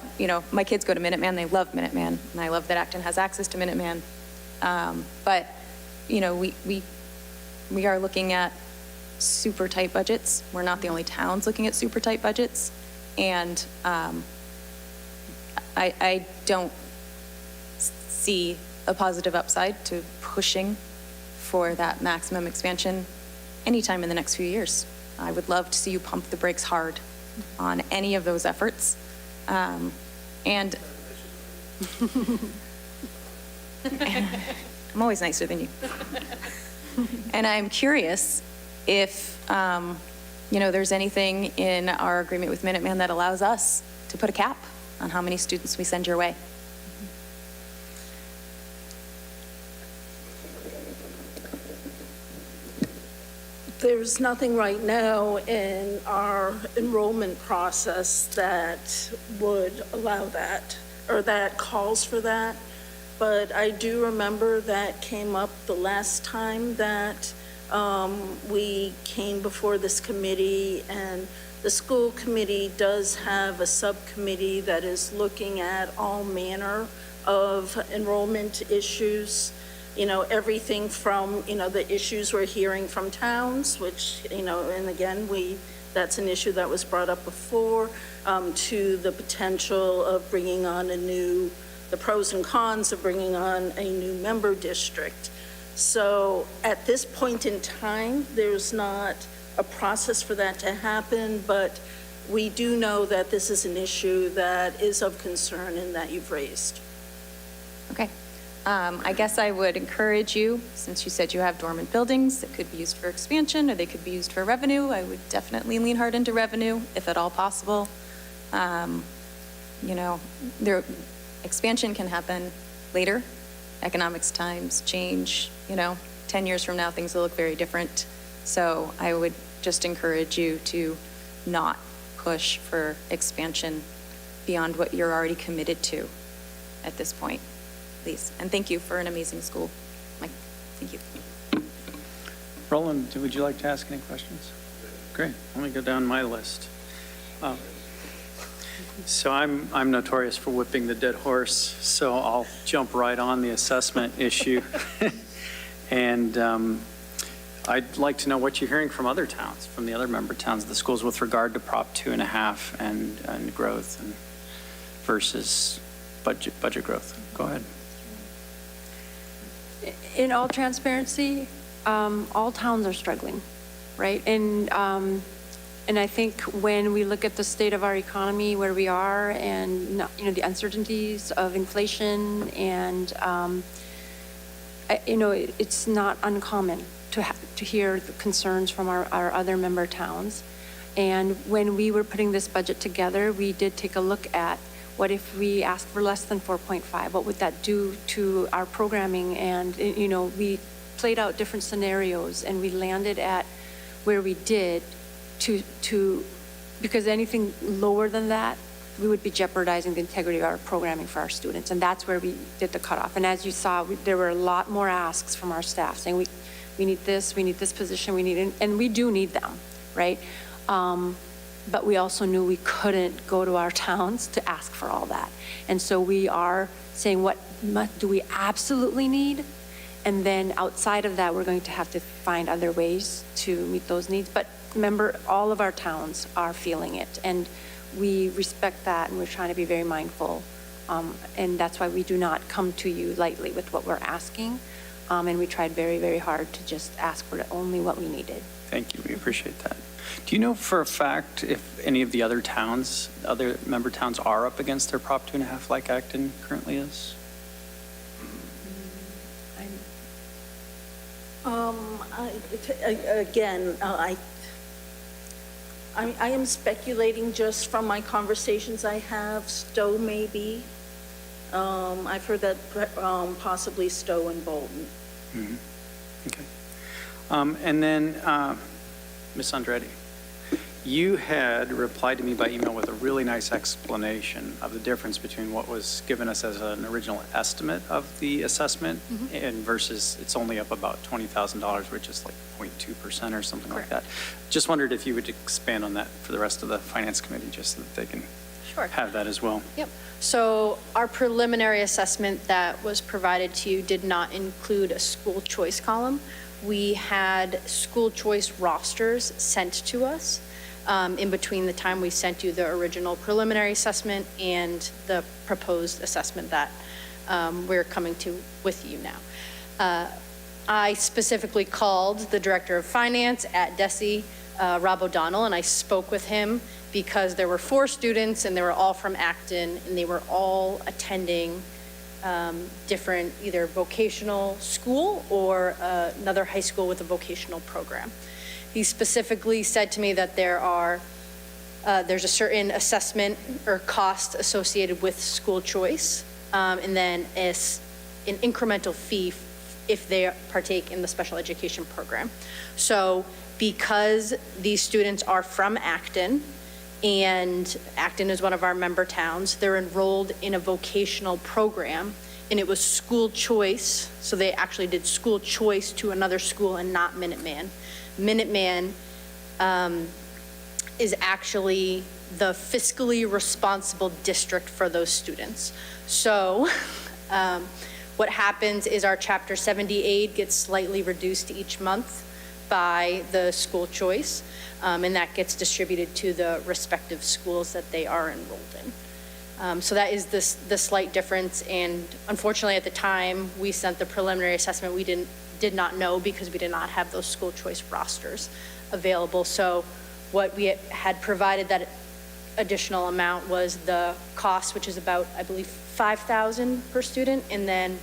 S12: my kids go to Minuteman, they love Minuteman, and I love that Acton has access to Minuteman. But, we are looking at super tight budgets. We're not the only towns looking at super tight budgets. And I don't see a positive upside to pushing for that maximum expansion anytime in the next few years. I would love to see you pump the brakes hard on any of those efforts. And I'm always nicer than you. And I'm curious if, there's anything in our agreement with Minuteman that allows us to put a cap on how many students we send your way.
S4: There's nothing right now in our enrollment process that would allow that, or that calls for that. But I do remember that came up the last time that we came before this committee, and the school committee does have a subcommittee that is looking at all manner of enrollment issues, everything from, the issues we're hearing from towns, which, and again, that's an issue that was brought up before, to the potential of bringing on the pros and cons of bringing on a new member district. So at this point in time, there's not a process for that to happen, but we do know that this is an issue that is of concern and that you've raised.
S12: Okay. I guess I would encourage you, since you said you have dormant buildings that could be used for expansion or they could be used for revenue, I would definitely lean hard into revenue if at all possible. Expansion can happen later. Economics times change, 10 years from now, things will look very different. So I would just encourage you to not push for expansion beyond what you're already committed to at this point, please. And thank you for an amazing school. Mike, thank you.
S1: Roland, would you like to ask any questions? Great. Let me go down my list. So I'm notorious for whipping the dead horse, so I'll jump right on the assessment issue. And I'd like to know what you're hearing from other towns, from the other member towns of the schools with regard to Prop 2.5 and growth and versus budget growth. Go ahead.
S6: In all transparency, all towns are struggling, right? And I think when we look at the state of our economy, where we are, and the uncertainties of inflation, and it's not uncommon to hear the concerns from our other member towns. And when we were putting this budget together, we did take a look at what if we asked for less than 4.5? What would that do to our programming? And we played out different scenarios, and we landed at where we did. Because anything lower than that, we would be jeopardizing the integrity of our programming for our students, and that's where we did the cutoff. And as you saw, there were a lot more asks from our staff saying we need this position, and we do need them, right? But we also knew we couldn't go to our towns to ask for all that, and so we are saying what do we absolutely need, and then outside of that, we're going to have to find other ways to meet those needs. But remember, all of our towns are feeling it, and we respect that, and we're trying to be very mindful. And that's why we do not come to you lightly with what we're asking. And we tried very, very hard to just ask for only what we needed.
S1: Thank you. We appreciate that. Do you know for a fact if any of the other member towns are up against their Prop 2.5 like Acton currently is?
S4: I am speculating just from my conversations I have. Stowe maybe. I've heard that possibly Stowe and Bolton.
S1: Mm-hmm. Okay. And then, Ms. Andretti, you had replied to me by email with a really nice explanation of the difference between what was given us as an original estimate of the assessment and versus it's only up about $20,000, which is like 0.2% or something like that. Just wondered if you would expand on that for the rest of the Finance Committee, just so that they can have that as well.
S5: Yep. So our preliminary assessment that was provided to you did not include a school choice column. We had school choice rosters sent to us in between the time we sent you the original preliminary assessment and the proposed assessment that we're coming to with you now. I specifically called the Director of Finance at DESE, Rob O'Donnell, and I spoke with him because there were 4 students and they were all from Acton and they were all attending different either vocational school or another high school with a vocational program. He specifically said to me that there's a certain assessment or cost associated with school choice, and then an incremental fee if they partake in the special education program. So because these students are from Acton, and Acton is one of our member towns, they're enrolled in a vocational program, and it was school choice, so they actually did school choice to another school and not Minuteman. Minuteman is actually the fiscally responsible district for those students. So what happens is our Chapter 70 aid gets slightly reduced each month by the school choice, and that gets distributed to the respective schools that they are enrolled in. So that is the slight difference, and unfortunately at the time we sent the preliminary assessment, we did not know because we did not have those school choice rosters available. So what we had provided, that additional amount, was the cost, which is about, I believe, $5,000 per student, and then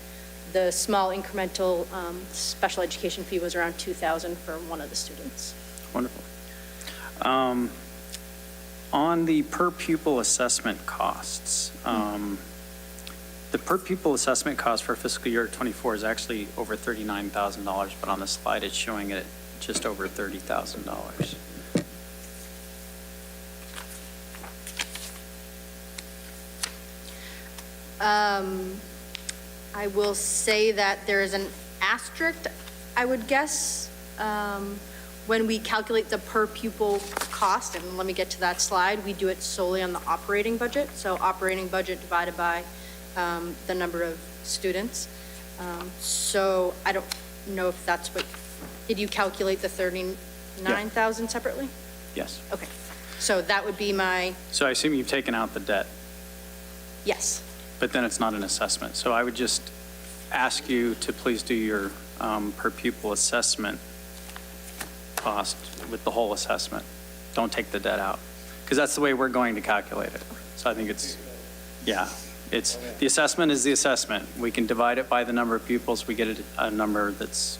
S5: the small incremental special education fee was around $2,000 for one of the students.
S1: Wonderful. On the per pupil assessment costs, the per pupil assessment cost for fiscal year '24 is actually over $39,000, but on the slide it's showing it just over $30,000.
S5: I will say that there is an asterisk, I would guess, when we calculate the per pupil cost, and let me get to that slide, we do it solely on the operating budget. So operating budget divided by the number of students. So I don't know if that's what, did you calculate the 39,000 separately?
S1: Yes.
S5: Okay, so that would be my,
S1: So I assume you've taken out the debt,
S5: yes.
S1: but then it's not an assessment. So I would just ask you to please do your per pupil assessment cost with the whole assessment. Don't take the debt out, because that's the way we're going to calculate it. So I think it's, yeah, it's, the assessment is the assessment. We can divide it by the number of pupils, we get a number that's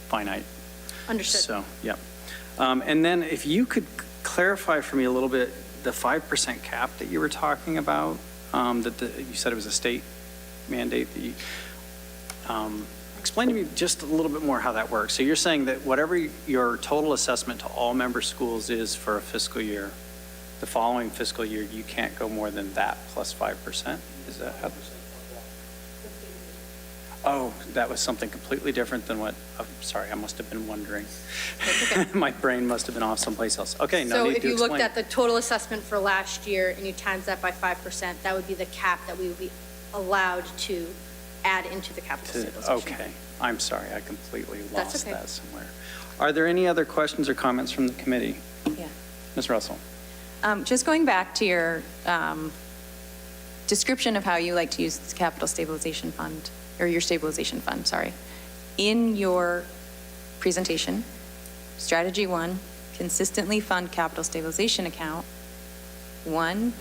S1: finite.
S5: Understood.
S1: So, yeah. And then if you could clarify for me a little bit, the 5% cap that you were talking about, you said it was a state mandate that you, explain to me just a little bit more how that works. So you're saying that whatever your total assessment to all member schools is for a fiscal year, the following fiscal year, you can't go more than that plus 5%? Is that how? Oh, that was something completely different than what, I'm sorry, I must have been wondering. My brain must have been off someplace else. Okay, no
S5: So
S1: need
S5: if
S1: to
S5: you looked
S1: explain.
S5: at the total assessment for last year and you times that by 5%, that would be the cap that we would be allowed to add into the capital stabilization.
S1: Okay, I'm sorry, I completely
S5: That's
S1: lost
S5: okay.
S1: that somewhere. Are there any other questions or comments from the committee?
S12: Yeah.
S1: Ms. Russell?
S12: Just going back to your description of how you like to use the capital stabilization fund, or your stabilization fund, sorry. In your presentation, strategy 1, consistently fund capital stabilization account. 1,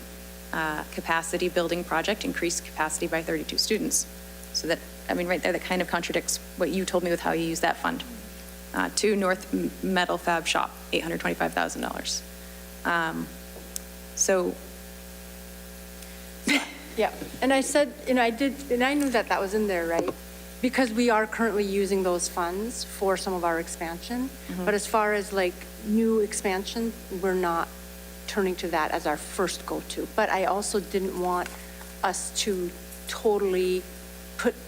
S12: capacity building project, increase capacity by 32 students. So that, I mean, right there, that kind of contradicts what you told me with how you use that fund. 2, North Metal Fab Shop, $825,000. So,
S6: Yeah, and I said, I did, and I knew that was in there, right? Because we are currently using those funds for some of our expansion. But as far as like new expansion, we're not turning to that as our first go-to. But I also didn't want us to totally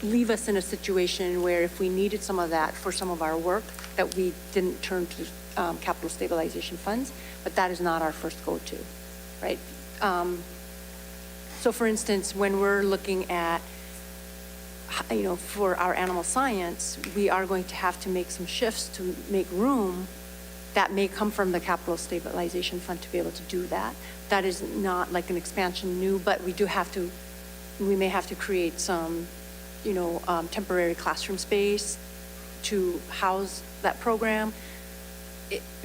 S6: leave us in a situation where if we needed some of that for some of our work, that we didn't turn to capital stabilization funds. But that is not our first go-to, right? So for instance, when we're looking at, for our animal science, we are going to have to make some shifts to make room that may come from the capital stabilization fund to be able to do that. That is not like an expansion new, but we may have to create some, temporary classroom space to house that program.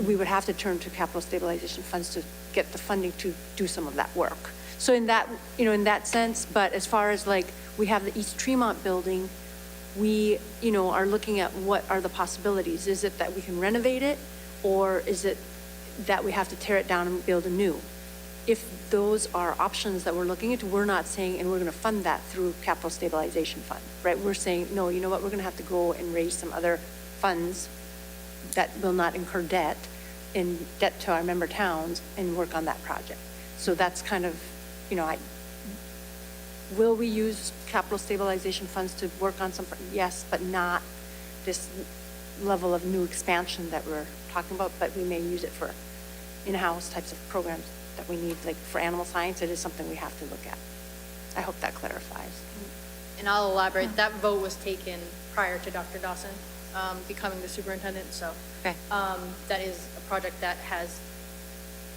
S6: We would have to turn to capital stabilization funds to get the funding to do some of that work. So in that, in that sense, but as far as like, we have the East Tremont building, we, are looking at what are the possibilities. Is it that we can renovate it, or is it that we have to tear it down and build a new? If those are options that we're looking into, we're not saying, and we're going to fund that through capital stabilization fund, right? We're saying, no, you know what, we're going to have to go and raise some other funds that will not incur debt to our member towns and work on that project. So that's kind of, will we use capital stabilization funds to work on some, yes, but not this level of new expansion that we're talking about, but we may use it for in-house types of programs that we need, like for animal science. It is something we have to look at. I hope that clarifies.
S5: And I'll elaborate, that vote was taken prior to Dr. Dawson becoming the superintendent, so.
S12: Okay.
S5: That is a project that has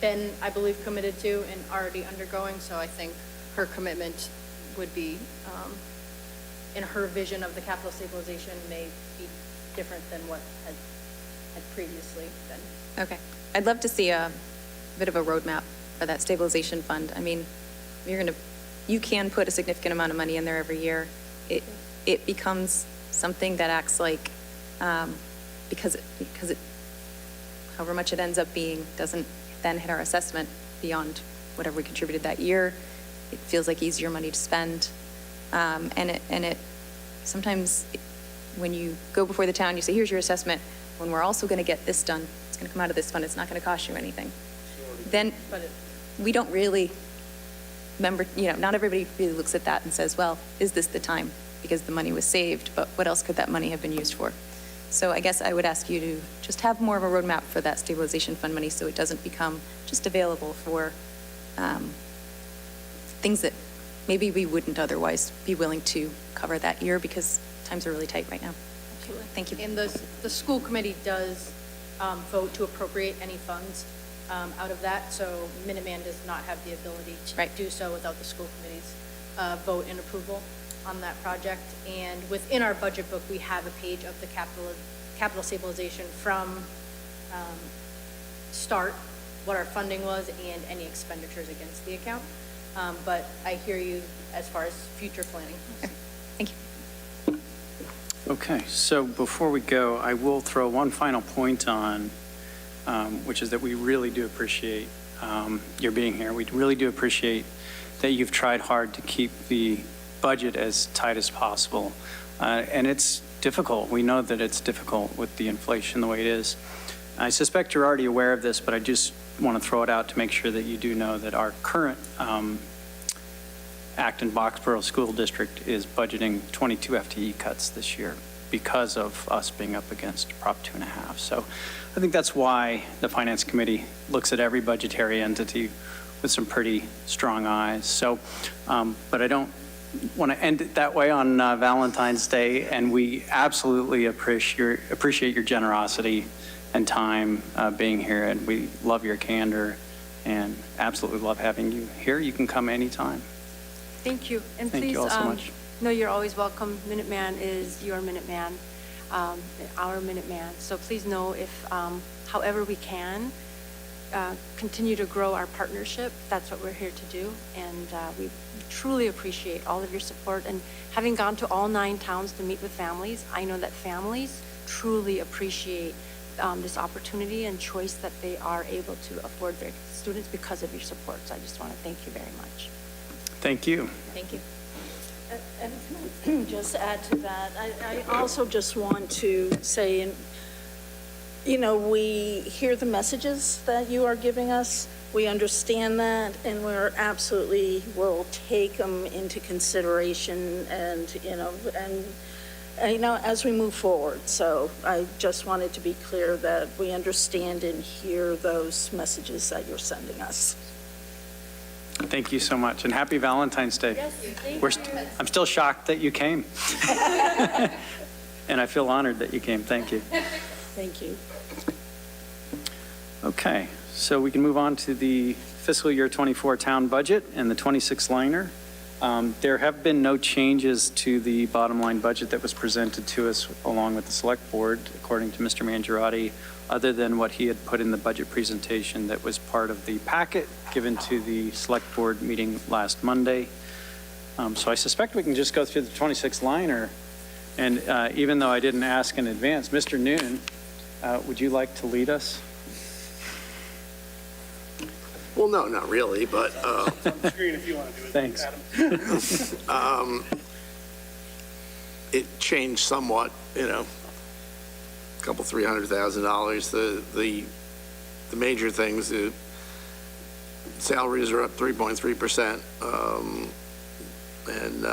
S5: been, I believe, committed to and already undergoing, so I think her commitment would be, in her vision of the capital stabilization may be different than what had previously been.
S12: Okay. I'd love to see a bit of a roadmap for that stabilization fund. I mean, you can put a significant amount of money in there every year. It becomes something that acts like, because it, however much it ends up being, doesn't then hit our assessment beyond whatever we contributed that year. It feels like easier money to spend. And it sometimes when you go before the town, you say, here's your assessment. When we're also going to get this done, it's going to come out of this fund. It's not going to cost you anything. Then we don't really remember, not everybody really looks at that and says, well, is this the time? Because the money was saved, but what else could that money have been used for? So I guess I would ask you to just have more of a roadmap for that stabilization fund money so it doesn't become just available for things that maybe we wouldn't otherwise be willing to cover that year because times are really tight right now.
S5: Absolutely.
S12: Thank you.
S5: And the school committee does vote to appropriate any funds out of that, so Minuteman does not have the ability to do so without the school committee's vote and approval on that project. And within our budget book, we have a page of the capital stabilization from start, what our funding was, and any expenditures against the account. But I hear you as far as future planning.
S12: Okay. Thank you.
S1: Okay, so before we go, I will throw one final point on, which is that we really do appreciate your being here. We really do appreciate that you've tried hard to keep the budget as tight as possible. And it's difficult. We know that it's difficult with the inflation the way it is. I suspect you're already aware of this, but I just want to throw it out to make sure that you do know that our current Acton Boxborough School District is budgeting 22 FTE cuts this year because of us being up against Prop 2.5. So I think that's why the Finance Committee looks at every budgetary entity with some pretty strong eyes. So, but I don't want to end it that way on Valentine's Day, and we absolutely appreciate your generosity and time being here, and we love your candor and absolutely love having you here. You can come anytime.
S6: Thank you. And
S1: Thank
S6: please
S1: you all so much.
S6: know you're always welcome. Minuteman is your Minuteman, our Minuteman. So please know if, however we can, continue to grow our partnership. That's what we're here to do. And we truly appreciate all of your support. And having gone to all 9 towns to meet with families, I know that families truly appreciate this opportunity and choice that they are able to afford their students because of your support. So I just want to thank you very much.
S1: Thank you.
S12: Thank you.
S4: And just add to that, I also just want to say, we hear the messages that you are giving us. We understand that, and we're absolutely will take them into consideration and as we move forward. So I just wanted to be clear that we understand and hear those messages that you're sending us.
S1: Thank you so much, and happy Valentine's Day.
S5: Yes, thank you.
S1: I'm still shocked that you came. And I feel honored that you came. Thank you.
S4: Thank you.
S1: Okay, so we can move on to the fiscal year 24 town budget and the 26 liner. There have been no changes to the bottom line budget that was presented to us along with the select board, according to Mr. Mangiarotti, other than what he had put in the budget presentation that was part of the packet given to the select board meeting last Monday. So I suspect we can just go through the 26 liner. And even though I didn't ask in advance, Mr. Noon, would you like to lead us?
S10: Well, no, not really, but
S11: Screen if you want to do it.
S1: Thanks.
S11: Adam.
S10: it changed somewhat, a couple $300,000. The major things, the salaries are up 3.3%. And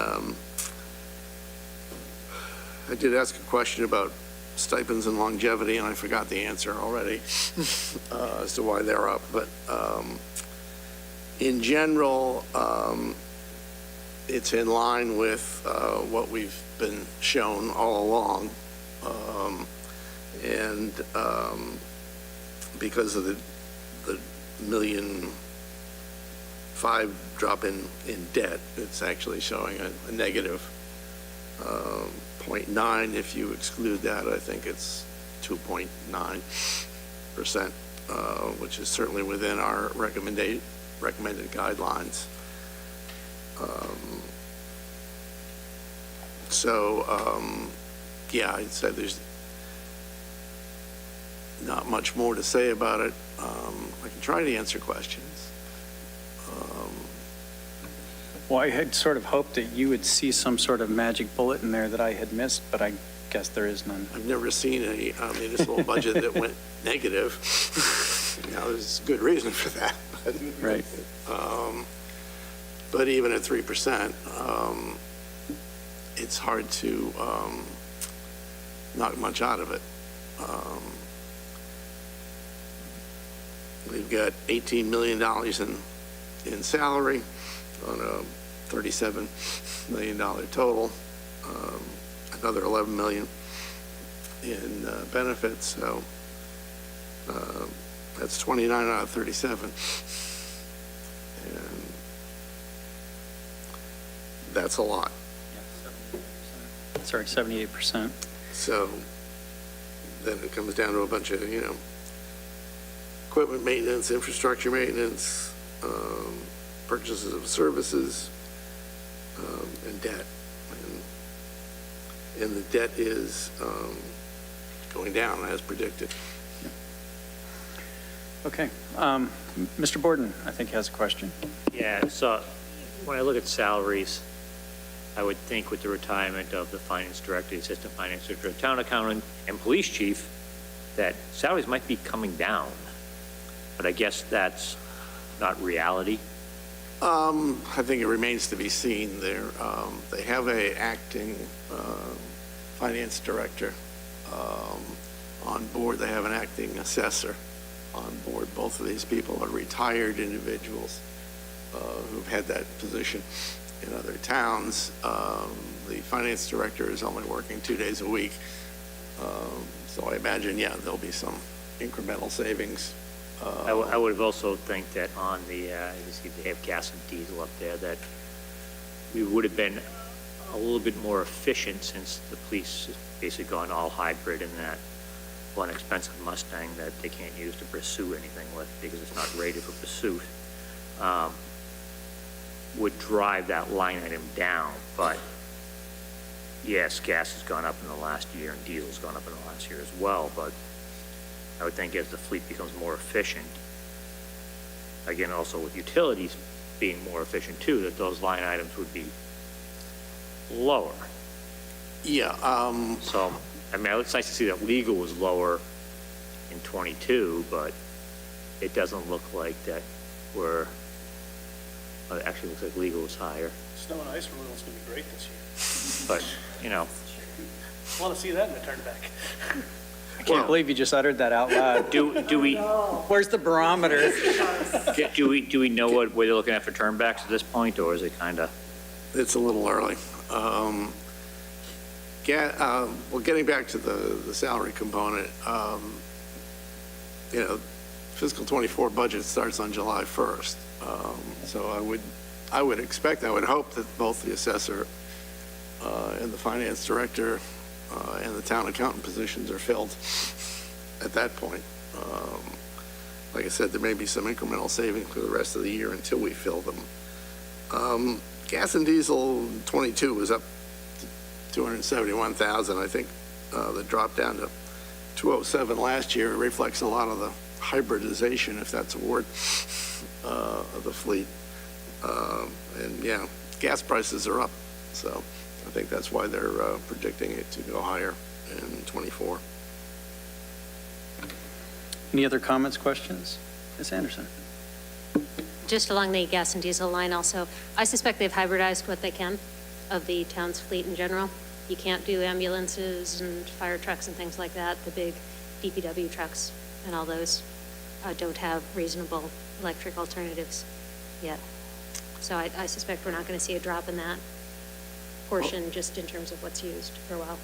S10: I did ask a question about stipends and longevity, and I forgot the answer already as to why they're up. But in general, it's in line with what we've been shown all along. And because of the $1.5 million drop in debt, it's actually showing a negative 0.9. If you exclude that, I think it's 2.9%, which is certainly within our recommended guidelines. Yeah, I'd say there's not much more to say about it. I can try to answer questions.
S1: Well, I had sort of hoped that you would see some sort of magic bullet in there that I had missed, but I guess there is none.
S10: I've never seen a municipal budget that went negative. Now, there's good reason for that. But,
S1: Right.
S10: But even at 3%, it's hard to knock much out of it. We've got $18 million in salary on a $37 million total, another $11 million in benefits, so that's 29 out of 37. And that's a lot.
S1: Sorry, 78%.
S10: So then it comes down to a bunch of, equipment maintenance, infrastructure maintenance, purchases of services, and debt. And the debt is going down as predicted.
S1: Okay. Mr. Borden, I think, has a question.
S13: Yeah, so when I look at salaries, I would think with the retirement of the finance director, the assistant finance director, town accountant, and police chief, that salaries might be coming down. But I guess that's not reality.
S10: I think it remains to be seen. They have a acting finance director on board. They have an acting assessor on board. Both of these people are retired individuals who've had that position in other towns. The finance director is only working 2 days a week. So I imagine, there'll be some incremental savings.
S13: I would have also think that on the, they have gas and diesel up there, that we would have been a little bit more efficient since the police has basically gone all hybrid in that one expensive Mustang that they can't use to pursue anything with because it's not rated for pursuit, would drive that line item down. But yes, gas has gone up in the last year and diesel's gone up in the last year as well. But I would think as the fleet becomes more efficient, again, also with utilities being more efficient too, that those line items would be lower.
S10: Yeah.
S13: So, I mean, it's nice to see that legal was lower in 22, but it doesn't look like that it actually looks like legal was higher.
S11: Snow and ice removal is going to be great this year.
S13: But,
S11: I want to see that in the turnback.
S1: I can't believe you just uttered that out loud.
S13: do we
S1: Where's the barometer?
S13: do we know what they're looking at for turnbacks at this point, or is it kind of?
S10: It's a little early. Getting back to the salary component, fiscal 24 budget starts on July 1st. So I would hope that both the assessor and the finance director and the town accountant positions are filled at that point. Like I said, there may be some incremental saving for the rest of the year until we fill them. Gas and diesel 22 was up to 271,000. I think the drop down to 207 last year reflects a lot of the hybridization, if that's a word, of the fleet. Gas prices are up. So I think that's why they're predicting it to go higher in 24.
S1: Any other comments, questions? Ms. Anderson?
S8: just along the gas and diesel line also, I suspect they've hybridized what they can of the town's fleet in general. You can't do ambulances and fire trucks and things like that. The big DPW trucks and all those don't have reasonable electric alternatives yet. So I suspect we're not going to see a drop in that portion just in terms of what's used for a while.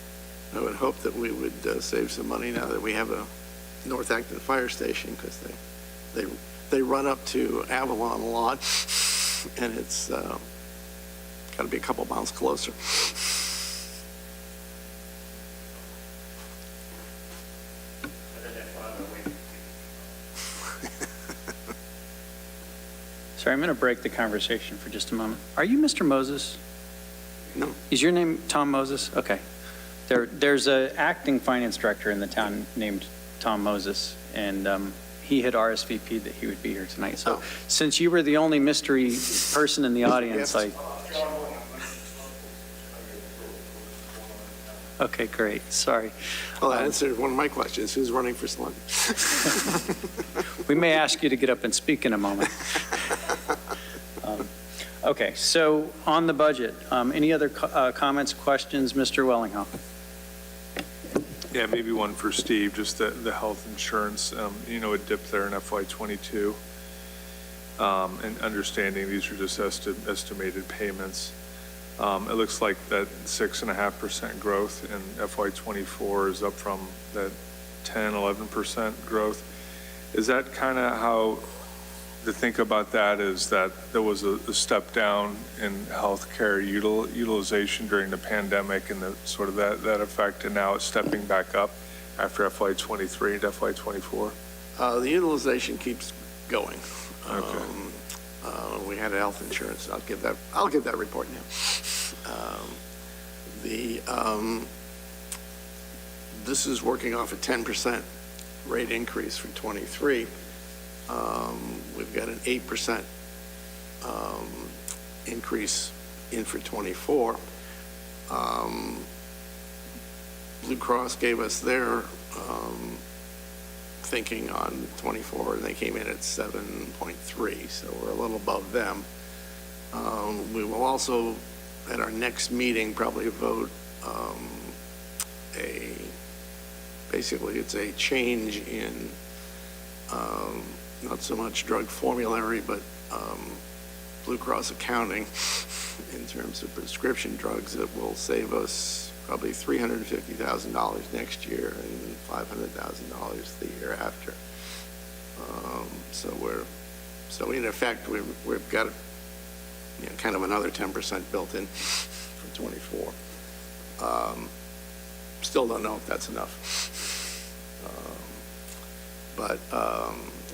S10: I would hope that we would save some money now that we have a North Acton fire station, because they run up to Avalon a lot, and it's got to be a couple miles closer.
S1: Sorry, I'm going to break the conversation for just a moment. Are you Mr. Moses?
S10: No.
S1: Is your name Tom Moses? Okay. There's an acting finance director in the town named Tom Moses, and he had RSVP'd that he would be here tonight. So since you were the only mystery person in the audience, Okay, great. Sorry.
S10: Well, that answered one of my questions. Who's running for select?
S1: We may ask you to get up and speak in a moment. Okay, so on the budget, any other comments, questions, Mr. Wellinghoff?
S3: Yeah, maybe one for Steve, just the health insurance, it dipped there in FY '22. And understanding these are just estimated payments. It looks like that 6.5% growth in FY '24 is up from that 10, 11% growth. Is that kind of how to think about that, is that there was a step down in healthcare utilization during the pandemic and the sort of that effect, and now it's stepping back up after FY '23 and FY '24?
S10: The utilization keeps going.
S3: Okay.
S10: We had health insurance. I'll give that report now. This is working off a 10% rate increase for '23. We've got an 8% increase in for '24. Blue Cross gave us their thinking on '24, and they came in at 7.3, so we're a little above them. We will also, at our next meeting, probably vote basically it's a change in not so much drug formulary, but Blue Cross accounting in terms of prescription drugs that will save us probably $350,000 next year and $500,000 the year after. So in effect, we've got kind of another 10% built in for '24. Still don't know if that's enough.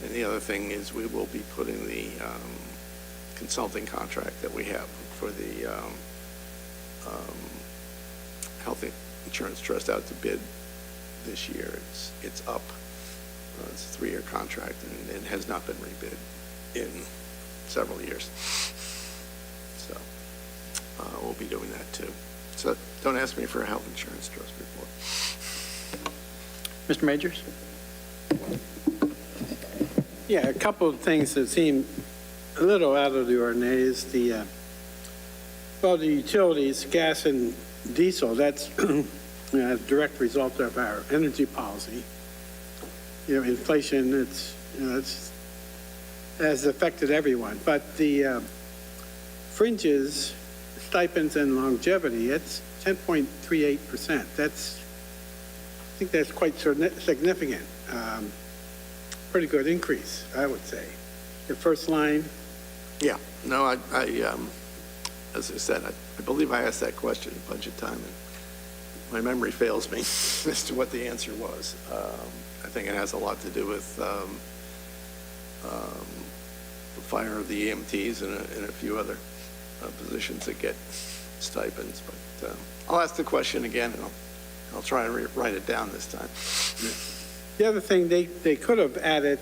S10: And the other thing is we will be putting the consulting contract that we have for the Health Insurance Trust out to bid this year. It's up. It's a 3-year contract, and it has not been rebid in several years. So we'll be doing that too. So don't ask me for a health insurance trust report.
S1: Mr. Majors?
S7: Yeah, a couple of things that seem a little out of the ordinary is the utilities, gas and diesel, that's a direct result of our energy policy. Inflation, it's has affected everyone. But the fringes, stipends and longevity, it's 10.38%. I think that's quite significant. Pretty good increase, I would say. The first line.
S10: Yeah, no, as I said, I believe I asked that question at budget time, and my memory fails me as to what the answer was. I think it has a lot to do with the fire of the EMTs and a few other positions that get stipends. But I'll ask the question again, and I'll try and write it down this time.
S7: The other thing they could have added,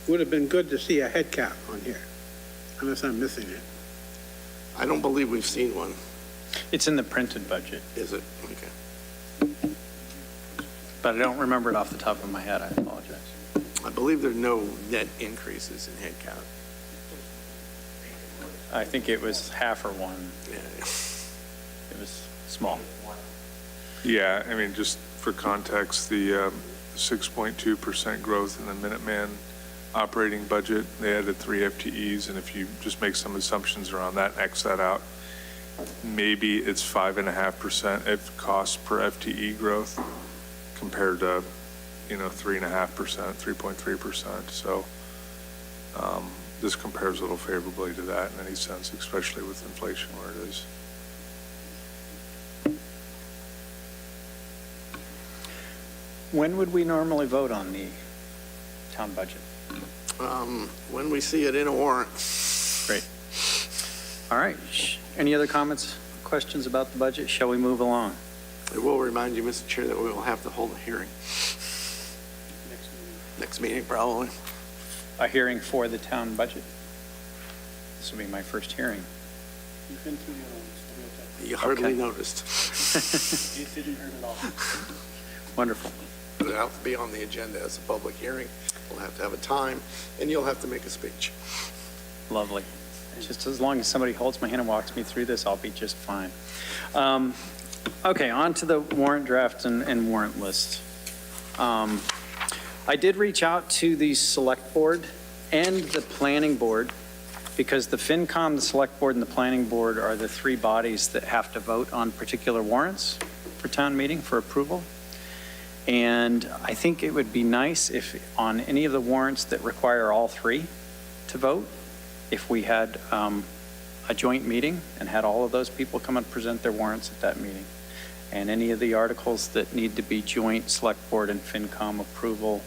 S7: would have been good to see a head count on here, unless I'm missing it.
S10: I don't believe we've seen one.
S1: It's in the printed budget,
S10: Is it? Okay.
S1: but I don't remember it off the top of my head. I apologize.
S10: I believe there are no net increases in headcount.
S1: I think it was half or one.
S10: Yeah.
S1: It was small.
S3: Yeah, I mean, just for context, the 6.2% growth in the Minuteman operating budget, they added 3 FTEs, and if you just make some assumptions around that, X that out, maybe it's 5.5% of cost per FTE growth compared to, 3.5%, 3.3%. So this compares a little favorably to that in any sense, especially with inflation where it is.
S1: When would we normally vote on the town budget?
S10: When we see it in a warrant.
S1: Great. All right. Any other comments, questions about the budget? Shall we move along?
S10: I will remind you, Mr. Chair, that we will have to hold a hearing. Next meeting, probably.
S1: A hearing for the town budget? This will be my first hearing.
S11: You've been through your own, so
S10: You hardly
S1: Okay.
S10: noticed.
S11: it didn't hurt at all.
S1: Wonderful.
S10: But it'll have to be on the agenda as a public hearing. We'll have to have a time, and you'll have to make a speech.
S1: Lovely. Just as long as somebody holds my hand and walks me through this, I'll be just fine. Okay, on to the warrant draft and warrant list. I did reach out to the select board and the planning board because the FinCom, the select board, and the planning board are the 3 bodies that have to vote on particular warrants for town meeting for approval. And I think it would be nice if on any of the warrants that require all 3 to vote, if we had a joint meeting and had all of those people come and present their warrants at that meeting. And any of the articles that need to be joint select board and FinCom approval,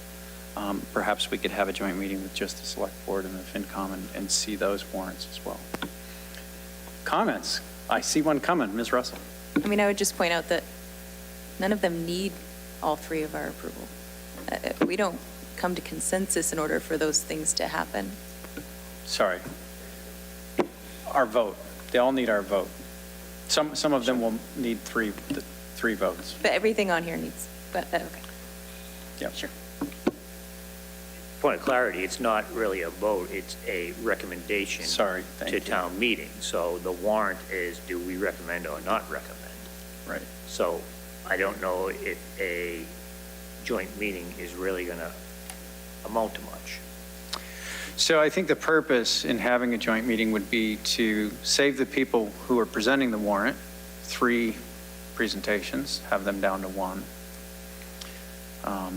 S1: perhaps we could have a joint meeting with just the select board and the FinCom and see those warrants as well. Comments? I see one coming. Ms. Russell.
S12: I mean, I would just point out that none of them need all 3 of our approval. We don't come to consensus in order for those things to happen.
S1: Sorry. Our vote. They all need our vote. Some of them will need 3 votes.
S12: But everything on here needs, but, okay.
S1: Yep.
S12: Sure.
S13: Point of clarity, it's not really a vote, it's a recommendation.
S1: Sorry, thank
S13: to
S1: you.
S13: town meeting. So the warrant is, do we recommend or not recommend?
S1: Right.
S13: So I don't know if a joint meeting is really going to amount to much.
S1: So I think the purpose in having a joint meeting would be to save the people who are presenting the warrant 3 presentations, have them down to 1.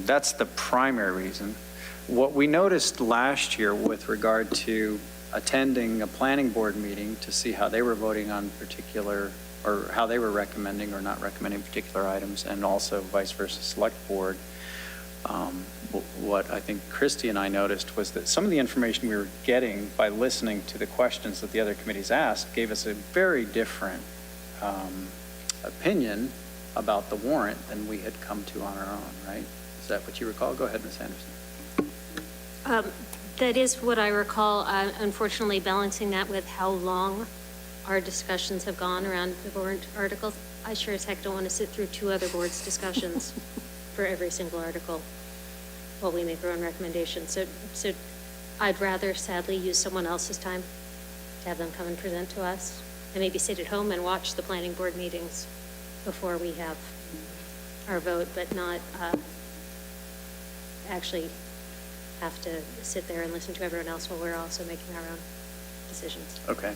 S1: That's the primary reason. What we noticed last year with regard to attending a planning board meeting to see how they were voting on particular, or how they were recommending or not recommending particular items, and also vice versa select board, what I think Christy and I noticed was that some of the information we were getting by listening to the questions that the other committees asked gave us a very different opinion about the warrant than we had come to on our own, right? Is that what you recall? Go ahead, Ms. Anderson.
S8: That is what I recall. Unfortunately, balancing that with how long our discussions have gone around the warrant articles, I sure as heck don't want to sit through 2 other boards' discussions for every single article while we make our own recommendations. So I'd rather sadly use someone else's time to have them come and present to us, and maybe sit at home and watch the planning board meetings before we have our vote, but not actually have to sit there and listen to everyone else while we're also making our own decisions.
S1: Okay.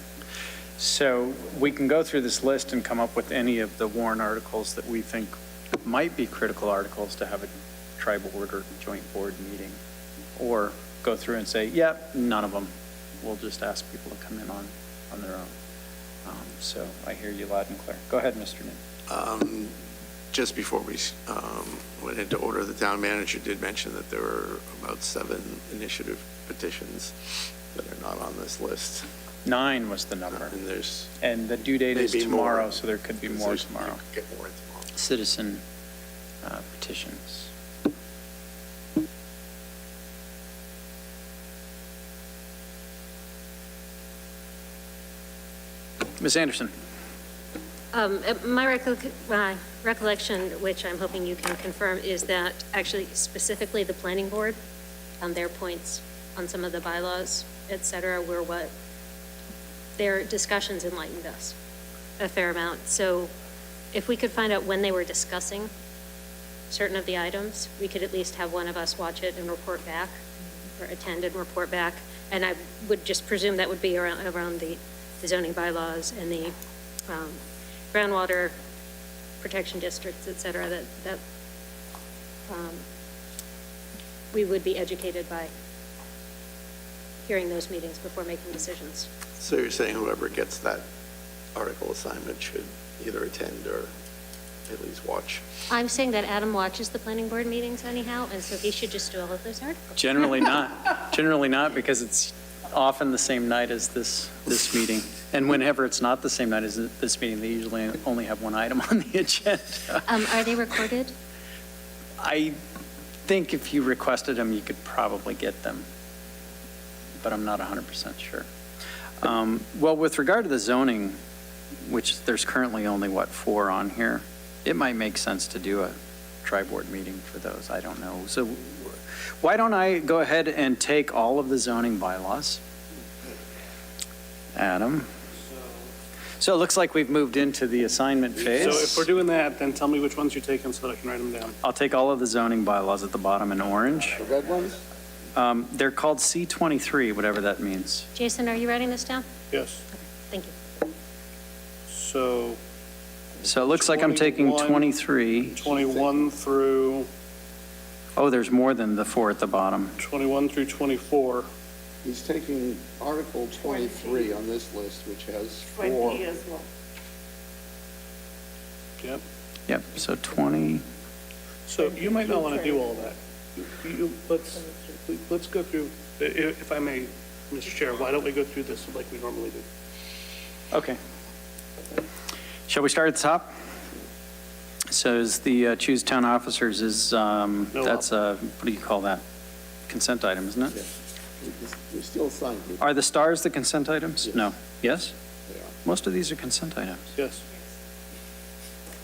S1: So we can go through this list and come up with any of the warrant articles that we think might be critical articles to have a tribal board or joint board meeting, or go through and say, yep, none of them. We'll just ask people to come in on their own. So I hear you loud and clear. Go ahead, Mr. Newman.
S10: Just before we went into order, the town manager did mention that there were about 7 initiative petitions that are not on this list.
S1: 9 was the number.
S10: And
S1: the due date is
S10: maybe
S1: tomorrow,
S10: more.
S1: so there could be more tomorrow.
S10: Get more in tomorrow.
S1: Citizen petitions. Ms. Anderson.
S8: My recollection, which I'm hoping you can confirm, is that actually specifically the planning board, their points on some of the bylaws, et cetera, were what their discussions enlightened us a fair amount. So if we could find out when they were discussing certain of the items, we could at least have one of us watch it and report back, or attend and report back. And I would just presume that would be around the zoning bylaws and the groundwater protection districts, et cetera, that we would be educated by hearing those meetings before making decisions.
S10: So you're saying whoever gets that article assignment should either attend or at least watch?
S8: I'm saying that Adam watches the planning board meetings anyhow, and so he should just do all of those articles.
S1: Generally not, because it's often the same night as this meeting. And whenever it's not the same night as this meeting, they usually only have one item on the agenda.
S8: Are they recorded?
S1: I think if you requested them, you could probably get them, but I'm not 100% sure. Well, with regard to the zoning, which there's currently only, 4 on here, it might make sense to do a tri-board meeting for those. I don't know. So why don't I go ahead and take all of the zoning bylaws? Adam? So it looks like we've moved into the assignment phase.
S11: So if we're doing that, then tell me which ones you're taking so that I can write them down.
S1: I'll take all of the zoning bylaws at the bottom in orange.
S10: The red ones?
S1: They're called C23, whatever that means.
S8: Jason, are you writing this down?
S11: Yes.
S8: Thank you.
S11: So
S1: So it looks like I'm taking 23.
S11: 21 through,
S1: Oh, there's more than the 4 at the bottom.
S11: 21 through 24.
S10: He's taking Article 23 on this list, which has 4.
S4: 20 as well.
S11: Yep.
S1: Yep, so 20.
S11: So you might not want to do all that. Let's go through, if I may, Mr. Chair, why don't we go through this like we normally do?
S1: Okay. Shall we start at the top? So is the choose town officers is, that's a, what do you call that? Consent item, isn't it?
S10: We still assign people.
S1: Are the stars the consent items?
S10: Yes.
S1: No. Yes?
S10: They are.
S1: Most of these are consent items.
S11: Yes.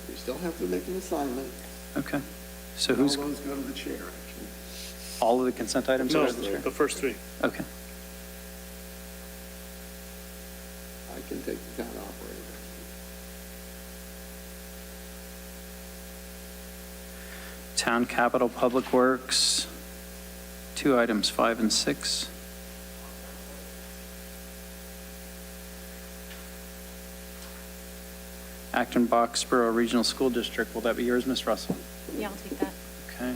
S10: We still have to make an assignment.
S1: Okay. So
S10: All
S1: who's,
S10: those go to the chair, actually.
S1: all of the consent items
S11: No,
S1: are the chair?
S11: the first 3.
S1: Okay.
S10: I can take the town operator.
S1: Town capital public works, 2 items, 5 and 6. Acton Boxborough Regional School District, will that be yours, Ms. Russell?
S8: Yeah, I'll take that.
S1: Okay.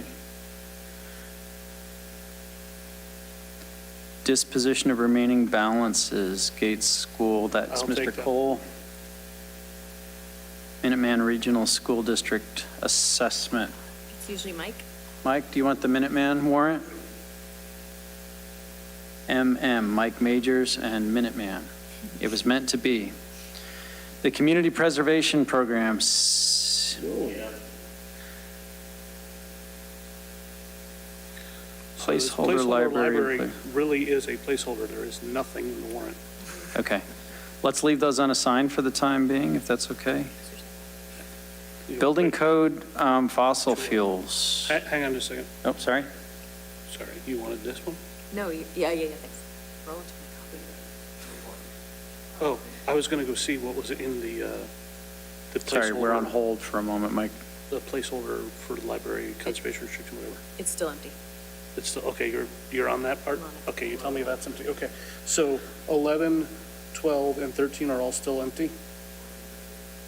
S1: Disposition of remaining balances, Gates School, that's
S11: I'll
S1: Mr.
S11: take that.
S1: Cole. Minuteman Regional School District Assessment.
S12: It's usually Mike.
S1: Mike, do you want the Minuteman warrant? Mike Majors and Minuteman. It was meant to be. The Community Preservation Programs.
S11: So this
S1: Placeholder library.
S11: really is a placeholder. There is nothing in the warrant.
S1: Okay. Let's leave those unassigned for the time being, if that's okay. Building code, fossil fuels.
S11: Hang on just a second.
S1: Oh, sorry.
S11: Sorry, you wanted this one?
S12: No, yeah, thanks. Roll it.
S11: Oh, I was going to go see what was in the placeholder.
S1: Sorry, we're on hold for a moment, Mike.
S11: The placeholder for the library conservation restriction, whatever.
S12: It's still empty.
S11: It's still, okay, you're on that part?
S12: I'm on it.
S11: Okay, you tell me that's empty. Okay. So 11, 12, and 13 are all still empty?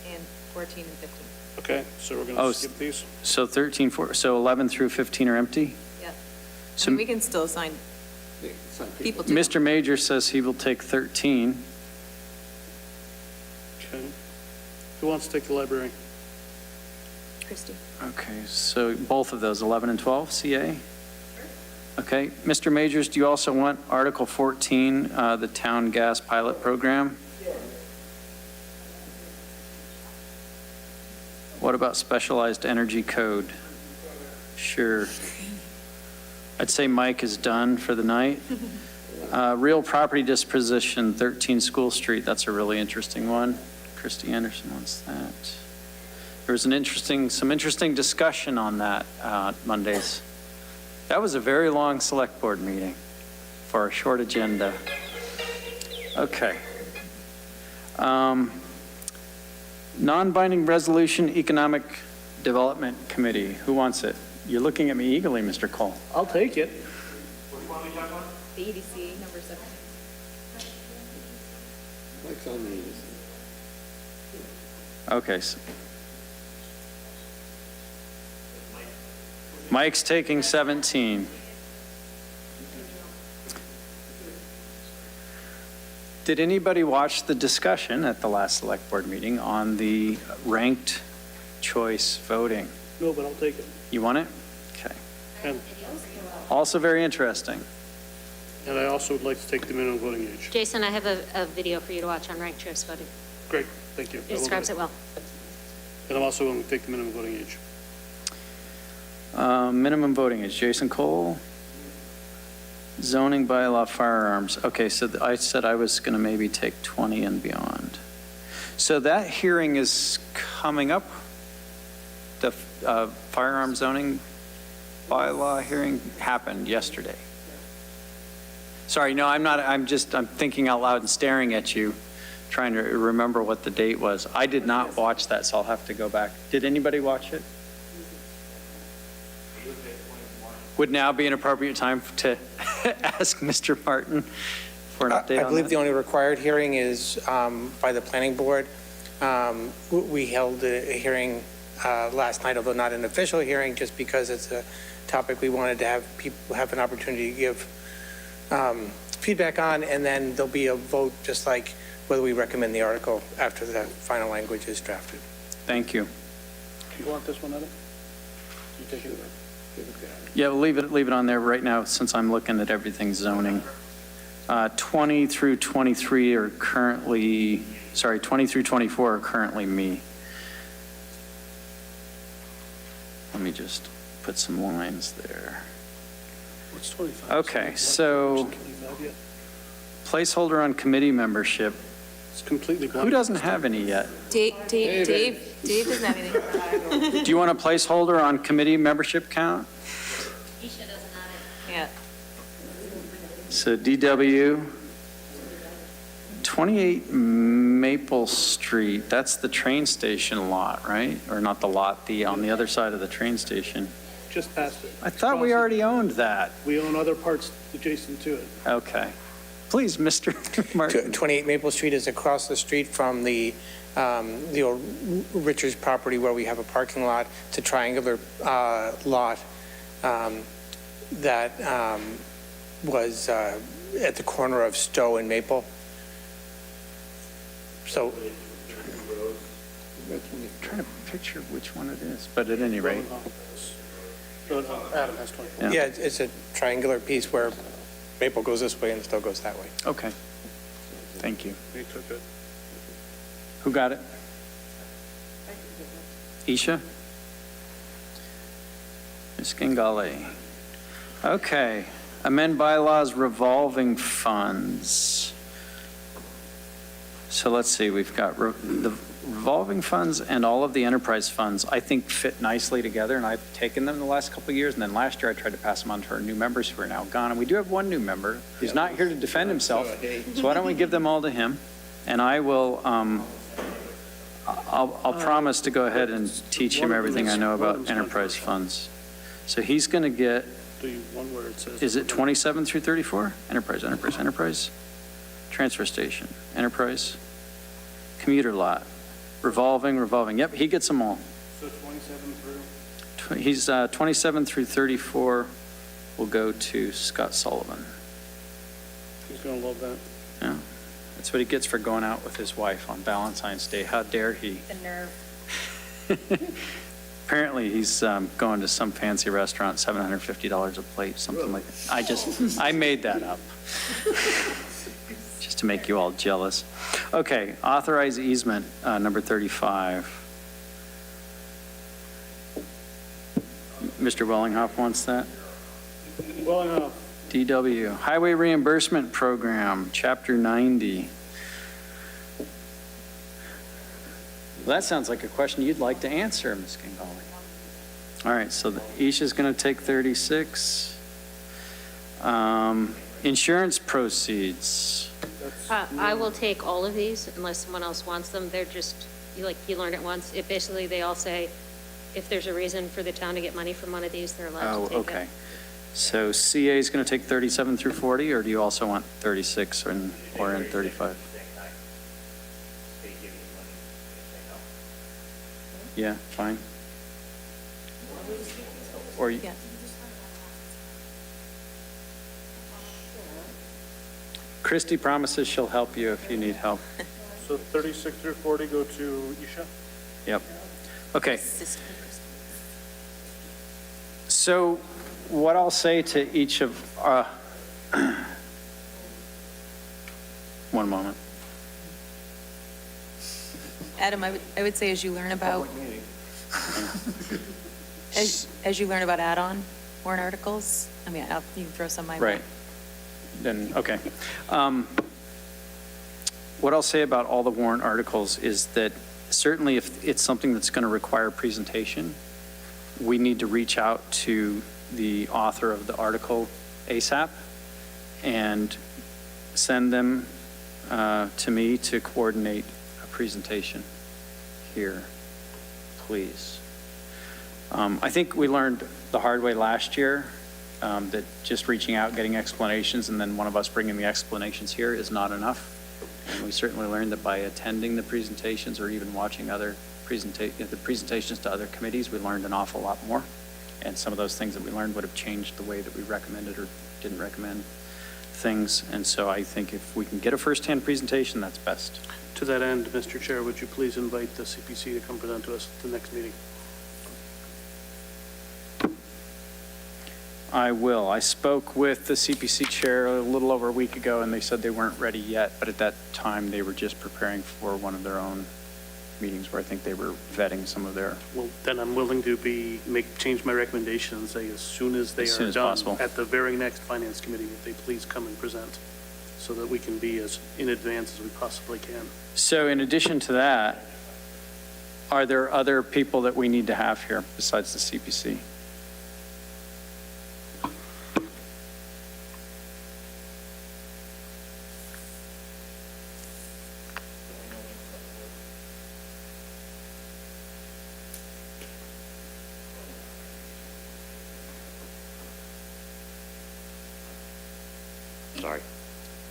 S12: And 14 and 15.
S11: Okay, so we're going
S1: Oh,
S11: to skip these?
S1: So 13, so 11 through 15 are empty?
S12: Yeah.
S1: So
S12: We can still assign people to them.
S1: Mr. Major says he will take 13.
S11: Okay. Who wants to take the library?
S12: Christie.
S1: Okay, so both of those, 11 and 12, CA? Okay, Mr. Majors, do you also want Article 14, the town gas pilot program? What about specialized energy code? Sure. I'd say Mike is done for the night. Real property disposition, 13 School Street, that's a really interesting one. Christy Anderson wants that. There was some interesting discussion on that Mondays. That was a very long select board meeting for a short agenda. Okay. Non-binding resolution, Economic Development Committee. Who wants it? You're looking at me eagerly, Mr. Cole.
S11: I'll take it.
S12: The EDC, number 7.
S7: Mike's on the EDC.
S1: Okay. Mike's taking 17. Did anybody watch the discussion at the last select board meeting on the ranked choice voting?
S11: No, but I'll take it.
S1: You want it? Okay.
S11: And
S1: Also very interesting.
S11: I also would like to take the minimum voting age.
S8: Jason, I have a video for you to watch on ranked choice voting.
S11: Great, thank you.
S8: It describes it well.
S11: And I'm also willing to take the minimum voting age.
S1: Minimum voting age, Jason Cole. Zoning bylaw firearms. Okay, so I said I was going to maybe take 20 and beyond. So that hearing is coming up? The firearm zoning bylaw hearing happened yesterday. Sorry, no, I'm not, I'm thinking out loud and staring at you, trying to remember what the date was. I did not watch that, so I'll have to go back. Did anybody watch it? Would now be an appropriate time to ask Mr. Martin for an update on
S14: I believe
S1: that?
S14: the only required hearing is by the planning board. We held a hearing last night, although not an official hearing, just because it's a topic we wanted to have people have an opportunity to give feedback on, and then there'll be a vote just like whether we recommend the article after the final language is drafted.
S1: Thank you.
S11: You want this one, Heather? You take it away.
S1: Yeah, we'll leave it on there right now since I'm looking at everything zoning. 20 through 23 are currently, 20 through 24 are currently me. Let me just put some lines there.
S11: What's 25?
S1: Okay, so
S11: 25 yet?
S1: placeholder on committee membership.
S11: It's completely blank.
S1: Who doesn't have any yet?
S12: Dave doesn't have anything.
S1: Do you want a placeholder on committee membership count?
S12: Yeah.
S1: So DW, 28 Maple Street, that's the train station lot, right? Or not the lot, on the other side of the train station.
S11: Just past it.
S1: I thought we already owned that.
S11: We own other parts adjacent to it.
S1: Okay. Please, Mr. Martin.
S14: 28 Maple Street is across the street from the old Richards property where we have a parking lot. It's a triangular lot that was at the corner of Stowe and Maple. So
S1: I'm trying to picture which one it is, but at any rate.
S11: Adam has 24.
S14: yeah, it's a triangular piece where Maple goes this way and Stowe goes that way.
S1: Okay. Thank you.
S11: We took it.
S1: Who got it? Isha? Ms. Gingale. Okay. Amend bylaws revolving funds. So let's see, we've got the revolving funds and all of the enterprise funds, I think fit nicely together, and I've taken them the last couple of years, and then last year I tried to pass them on to our new members who are now gone, and we do have one new member who's not here to defend himself, so why don't we give them all to him, and I will, I'll promise to go ahead and teach him everything I know about enterprise funds. So he's going to get,
S11: The one where it says.
S1: is it 27 through 34? Enterprise. Transfer station, enterprise, commuter lot, revolving. Yep, he gets them all.
S11: So 27 through?
S1: He's 27 through 34 will go to Scott Sullivan.
S11: He's going to love that.
S1: Yeah, that's what he gets for going out with his wife on Valentine's Day. How dare he?
S12: The nerve.
S1: Apparently, he's going to some fancy restaurant, $750 a plate, something like that. I made that up. Just to make you all jealous. Okay, authorize easement, number 35. Mr. Wellinghoff wants that.
S11: Well enough.
S1: DW, Highway Reimbursement Program, Chapter 90. Well, that sounds like a question you'd like to answer, Ms. Gingale. All right, so Isha's going to take 36. Insurance proceeds.
S8: I will take all of these unless someone else wants them. They're just, you learn it once. Basically, they all say, if there's a reason for the town to get money from one of these, they're allowed
S1: Oh,
S8: to take it.
S1: okay. So CA is going to take 37 through 40, or do you also want 36 or in 35? Yeah, fine. Or,
S12: Yeah.
S1: Christy promises she'll help you if you need help.
S11: So 36 through 40 go to Isha?
S1: Yep. Okay. So what I'll say to each of, one moment.
S12: Adam, I would say as you learn about, as you learn about add-on warrant articles, I mean, you can throw some my way.
S1: Right. Then, okay. What I'll say about all the warrant articles is that certainly if it's something that's going to require presentation, we need to reach out to the author of the article ASAP and send them to me to coordinate a presentation here, please. I think we learned the hard way last year that just reaching out, getting explanations, and then one of us bringing the explanations here is not enough. And we certainly learned that by attending the presentations or even watching other presentations to other committees, we learned an awful lot more. And some of those things that we learned would have changed the way that we recommended or didn't recommend things. And so I think if we can get a firsthand presentation, that's best.
S11: To that end, Mr. Chair, would you please invite the CPC to come present to us at the next meeting?
S1: I will. I spoke with the CPC chair a little over a week ago, and they said they weren't ready yet, but at that time, they were just preparing for one of their own meetings where I think they were vetting some of their...
S11: Well, then I'm willing to change my recommendation and say as soon as they
S1: As soon
S11: are
S1: as
S11: done,
S1: possible.
S11: at the very next Finance Committee, if they please come and present, so that we can be as in advance as we possibly can.
S1: So in addition to that, are there other people that we need to have here besides the CPC?
S13: Sorry.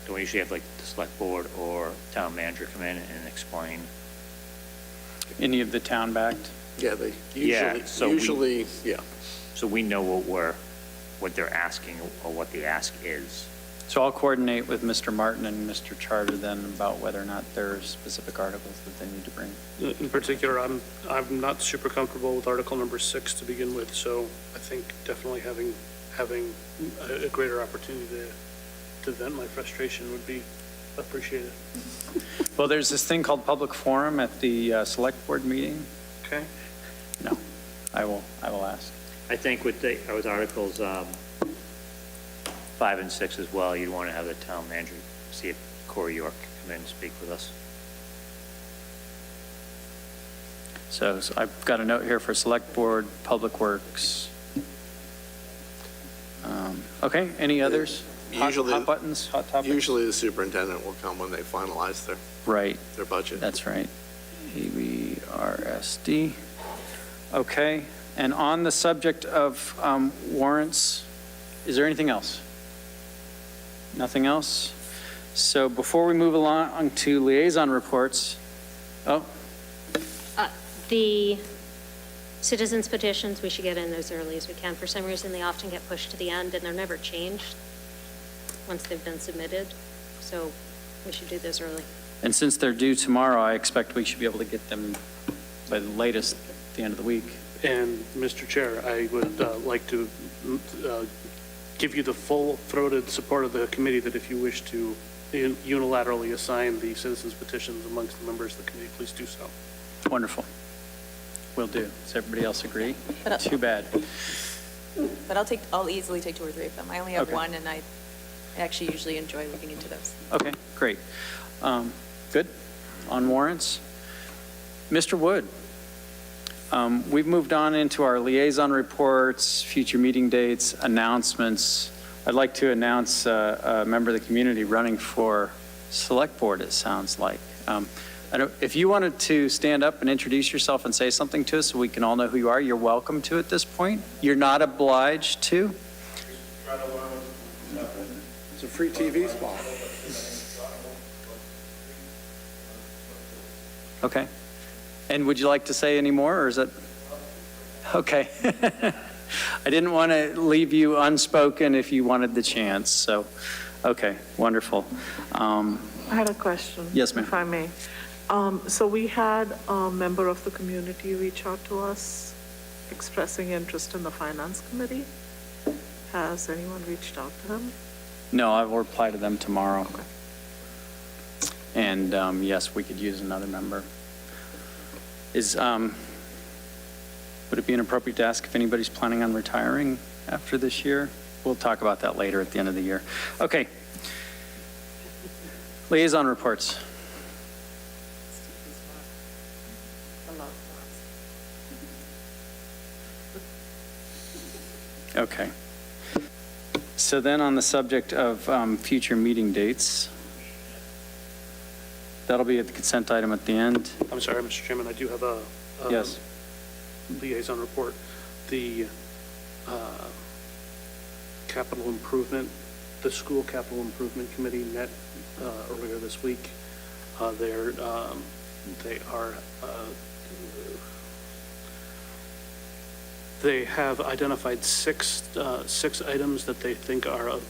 S13: Don't we usually have like the select board or town manager come in and explain?
S1: Any of the town-backed?
S10: Yeah, they
S13: Yeah, so
S10: usually, yeah.
S13: So we know what they're asking or what the ask is.
S1: So I'll coordinate with Mr. Martin and Mr. Charter then about whether or not there are specific articles that they need to bring.
S11: In particular, I'm not super comfortable with Article number 6 to begin with, so I think definitely having a greater opportunity to vent my frustration would be appreciated.
S1: Well, there's this thing called public forum at the select board meeting.
S11: Okay?
S1: No, I will ask.
S13: I think with Articles 5 and 6 as well, you'd want to have the town manager, see if Corey York can come in and speak with us.
S1: So I've got a note here for select board, public works. Okay, any others? Hot buttons, hot topics?
S10: Usually the superintendent will come when they finalize their budget.
S1: That's right. EBRSD. Okay, and on the subject of warrants, is there anything else? Nothing else? So before we move along to liaison reports,
S8: The citizens petitions, we should get in as early as we can. For some reason, they often get pushed to the end, and they're never changed once they've been submitted. So we should do those early.
S1: and since they're due tomorrow, I expect we should be able to get them by the latest at the end of the week.
S11: And Mr. Chair, I would like to give you the full-throated support of the committee that if you wish to unilaterally assign the citizens petitions amongst the members of the committee, please do so.
S1: Wonderful. Will do. Does everybody else agree?
S12: But,
S1: Too bad.
S12: But I'll easily take 2 or 3 of them. I only have
S1: Okay.
S12: one, and I actually usually enjoy looking into those.
S1: Okay, great. Good. On warrants. Mr. Wood, we've moved on into our liaison reports, future meeting dates, announcements. I'd like to announce a member of the community running for Select Board, it sounds like. If you wanted to stand up and introduce yourself and say something to us so we can all know who you are, you're welcome to at this point. You're not obliged to.
S7: It's a free TV spot.
S1: Okay. And would you like to say any more, or is it? Okay. I didn't want to leave you unspoken if you wanted the chance, so, okay, wonderful.
S9: I had a question.
S1: Yes, ma'am.
S9: If I may. So we had a member of the community reach out to us expressing interest in the Finance Committee. Has anyone reached out to them?
S1: No, I will reply to them tomorrow. And yes, we could use another member. Would it be inappropriate to ask if anybody's planning on retiring after this year? We'll talk about that later at the end of the year. Okay. Liaison reports. Okay. So then on the subject of future meeting dates, that'll be at the consent item at the end.
S11: I'm sorry, Mr. Chairman, I do have a
S1: Yes.
S11: liaison report. The capital improvement, the school capital improvement committee met earlier this week. They have identified six items that they think are of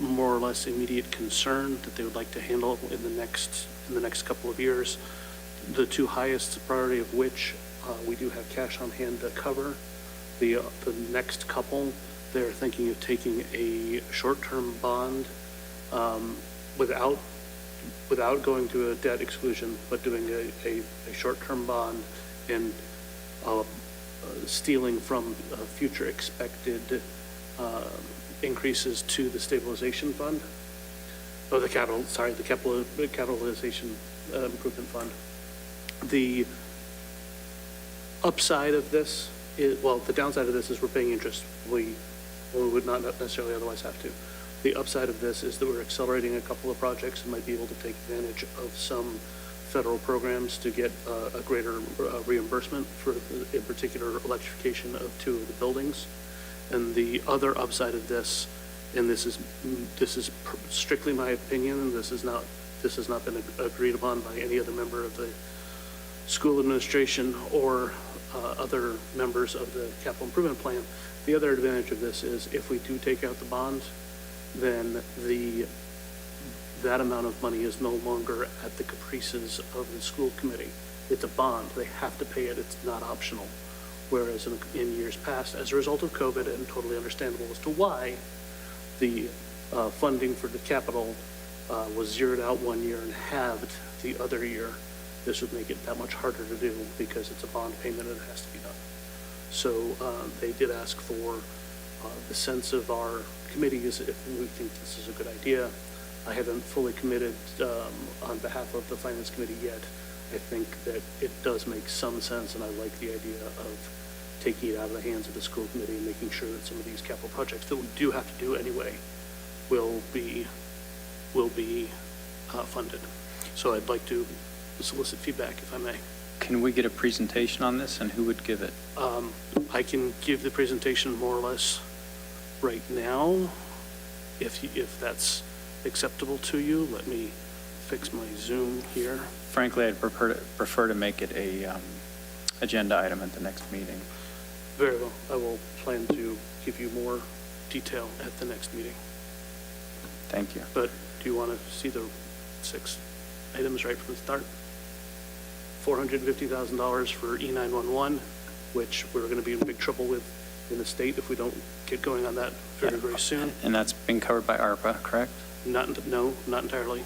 S11: more or less immediate concern that they would like to handle in the next couple of years. The two highest priority of which we do have cash on hand to cover. The next couple, they're thinking of taking a short-term bond without going to a debt exclusion, but doing a short-term bond and stealing from future expected increases to the stabilization fund, or the capitalization improvement fund. The upside of this is, well, the downside of this is we're paying interest. We would not necessarily otherwise have to. The upside of this is that we're accelerating a couple of projects and might be able to take advantage of some federal programs to get a greater reimbursement for, in particular, electrification of two of the buildings. And the other upside of this, and this is strictly my opinion, and this has not been agreed upon by any other member of the school administration or other members of the capital improvement plan. The other advantage of this is if we do take out the bond, then that amount of money is no longer at the caprices of the school committee. It's a bond. They have to pay it. It's not optional. Whereas in years past, as a result of COVID, and totally understandable as to why, the funding for the capital was zeroed out one year and halved the other year. This would make it that much harder to do because it's a bond payment and it has to be done. So they did ask for the sense of our committees if we think this is a good idea. I haven't fully committed on behalf of the Finance Committee yet. I think that it does make some sense, and I like the idea of taking it out of the hands of the school committee and making sure that some of these capital projects that we do have to do anyway will be funded. So I'd like to solicit feedback, if I may.
S1: Can we get a presentation on this, and who would give it?
S11: I can give the presentation more or less right now, if that's acceptable to you. Let me fix my Zoom here.
S1: Frankly, I'd prefer to make it a agenda item at the next meeting.
S11: Very well. I will plan to give you more detail at the next meeting.
S1: Thank you.
S11: But do you want to see the 6 items right from the start? $450,000 for E911, which we're going to be in big trouble with in the state if we don't get going on that very, very soon.
S1: And that's being covered by ARPA, correct?
S11: No, not entirely.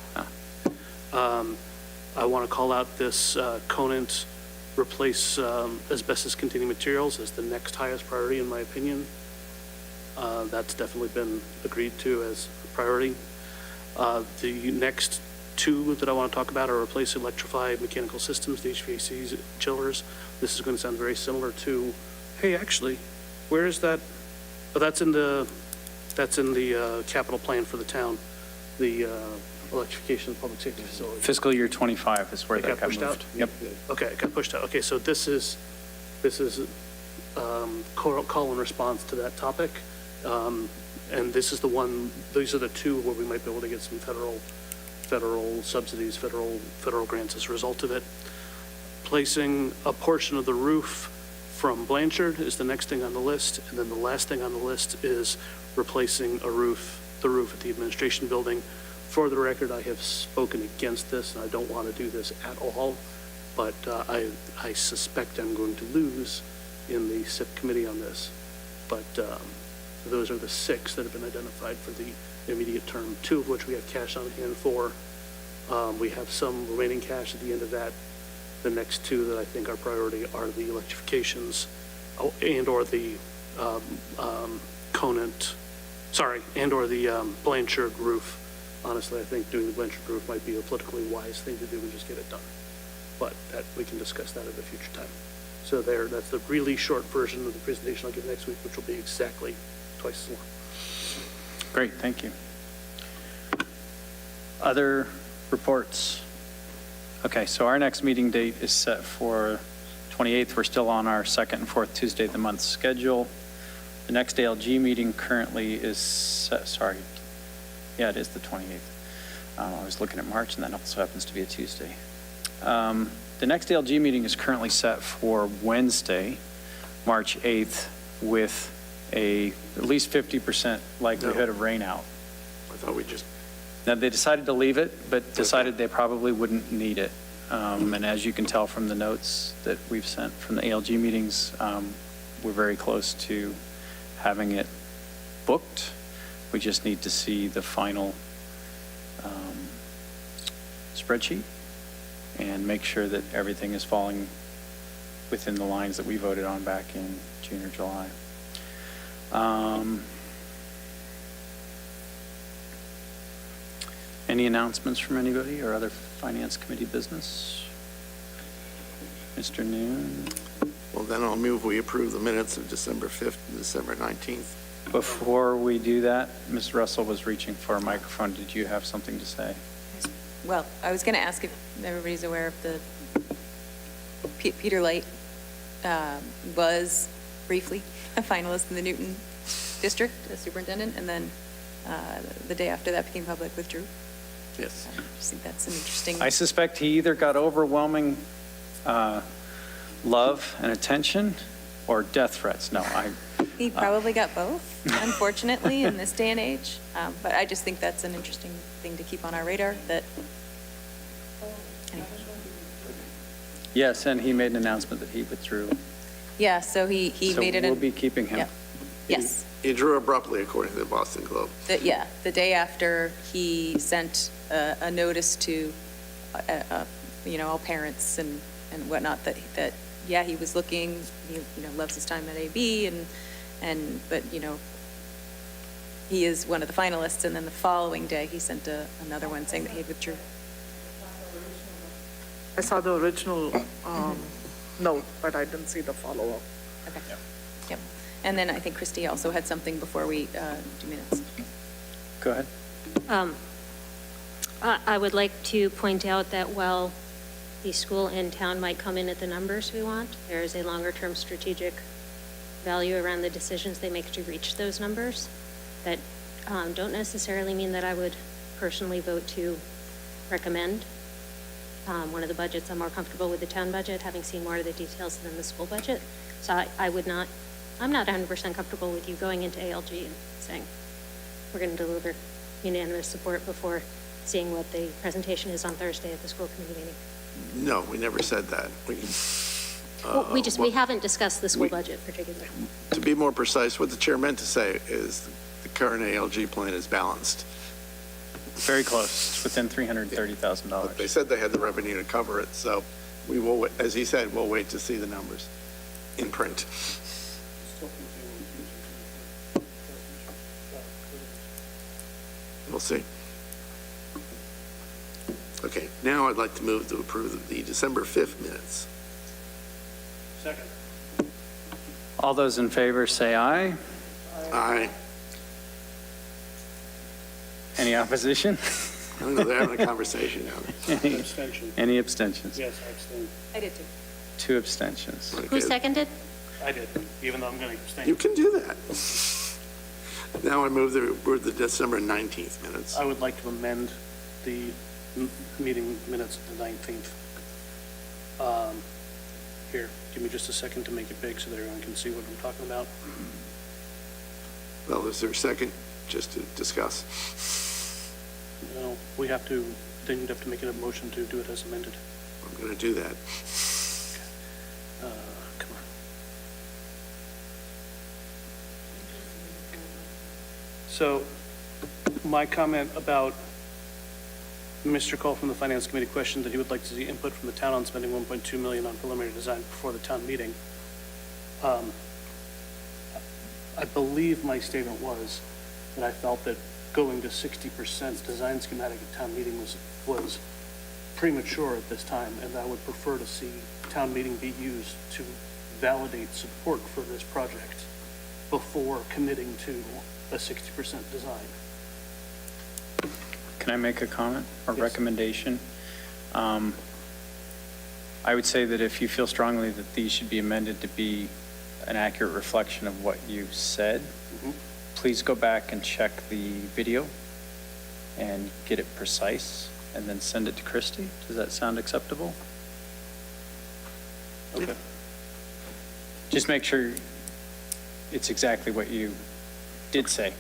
S11: I want to call out this Conant replace asbestos-containing materials as the next highest priority, in my opinion. That's definitely been agreed to as a priority. The next 2 that I want to talk about are replace electrified mechanical systems, the HVACs, chillers. This is going to sound very similar to, hey, actually, where is that? Oh, that's in the That's in the capital plan for the town, the electrification of public safety facilities.
S1: Fiscal year 25 is where
S11: It
S1: that
S11: got
S1: got
S11: pushed
S1: moved.
S11: out?
S1: Yep.
S11: Okay, it got pushed out. Okay, so this is call and response to that topic. And this is the one, these are the two where we might be able to get some federal subsidies, federal grants as a result of it. Placing a portion of the roof from Blanchard is the next thing on the list. And then the last thing on the list is replacing the roof at the administration building. For the record, I have spoken against this, and I don't want to do this at all, but I suspect I'm going to lose in the SIP committee on this. But those are the 6 that have been identified for the immediate term, 2 of which we have cash on hand for. We have some remaining cash at the end of that. The next 2 that I think are priority are the electrifications and/or the Blanchard roof. Honestly, I think doing the Blanchard roof might be a politically wise thing to do and just get it done. But that, we can discuss that at a future time. So that's the really short version of the presentation I'll give next week, which will be exactly twice as long.
S1: Great, thank you. Other reports? Okay, so our next meeting date is set for 28th. We're still on our second and fourth Tuesday of the month schedule. The next ALG meeting currently is set, yeah, it is the 28th. I was looking at March, and that also happens to be a Tuesday. The next ALG meeting is currently set for Wednesday, March 8th, with at least 50% likelihood of rain out.
S10: I thought we just,
S1: Now, they decided to leave it, but decided they probably wouldn't need it. And as you can tell from the notes that we've sent from the ALG meetings, we're very close to having it booked. We just need to see the final spreadsheet and make sure that everything is falling within the lines that we voted on back in June or July. Any announcements from anybody or other finance committee business? Mr. Noon?
S10: well, then I'll move we approve the minutes of December 5th and December 19th.
S1: Before we do that, Ms. Russell was reaching for a microphone. Did you have something to say?
S12: Well, I was going to ask if everybody's aware of the, Peter Light was briefly a finalist in the Newton district as superintendent, and then the day after that became public, withdrew.
S10: Yes.
S12: I just think that's an interesting.
S1: I suspect he either got overwhelming love and attention or death threats. No,
S12: He probably got both, unfortunately, in this day and age. But I just think that's an interesting thing to keep on our radar, that, anyway.
S1: yes, and he made an announcement that he withdrew.
S12: Yeah, so he made it.
S1: So we'll be keeping him.
S12: Yeah. Yes.
S10: He drew abruptly, according to the Boston Globe.
S12: Yeah, the day after he sent a notice to, all parents and whatnot, that yeah, he was looking, he, loves his time at AB but, he is one of the finalists. And then the following day, he sent another one saying that he withdrew.
S9: I saw the original note, but I didn't see the follow-up.
S12: Okay. Yep. And then I think Christy also had something before we do minutes.
S1: Go ahead.
S8: I would like to point out that while the school and town might come in at the numbers we want, there is a longer-term strategic value around the decisions they make to reach those numbers that don't necessarily mean that I would personally vote to recommend one of the budgets. I'm more comfortable with the town budget, having seen more of the details than the school budget. So I'm not 100% comfortable with you going into ALG and saying, we're going to deliver unanimous support before seeing what the presentation is on Thursday at the school committee meeting.
S10: No, we never said that.
S8: We haven't discussed the school budget particularly.
S10: To be more precise, what the chair meant to say is the current ALG plan is balanced.
S1: Very close. It's within $330,000.
S10: But they said they had the revenue to cover it, so we will, as he said, we'll wait to see the numbers in print. We'll see. Okay, now I'd like to move to approve the December 5th minutes.
S11: Second.
S1: All those in favor say aye.
S10: Aye.
S1: Any opposition?
S10: I don't know, they're having a conversation now.
S11: Abstention.
S1: Any abstentions?
S11: Yes, I abstain.
S12: I did too.
S1: 2 abstentions.
S8: Who seconded?
S11: I did, even though I'm going to abstain.
S10: You can do that. Now I move the December 19th minutes.
S11: I would like to amend the meeting minutes of the 19th. Here, give me just a second to make it big so that everyone can see what I'm talking about.
S10: Well, is there a second, just to discuss?
S11: No, we have to, then you'd have to make a motion to do it as amended.
S10: I'm going to do that.
S11: Come on. So, my comment about Mr. Cole from the Finance Committee questioned that he would like to see input from the town on spending 1.2 million on preliminary design before the town meeting. I believe my statement was that I felt that going to 60% design schematic at town meeting was premature at this time, and I would prefer to see town meeting be used to validate support for this project before committing to a 60% design.
S1: Can I make a comment or
S11: Yes.
S1: recommendation? I would say that if you feel strongly that these should be amended to be an accurate reflection of what you said, please go back and check the video and get it precise, and then send it to Christie. Does that sound acceptable?
S11: Okay.
S1: Just make sure it's exactly what you did say,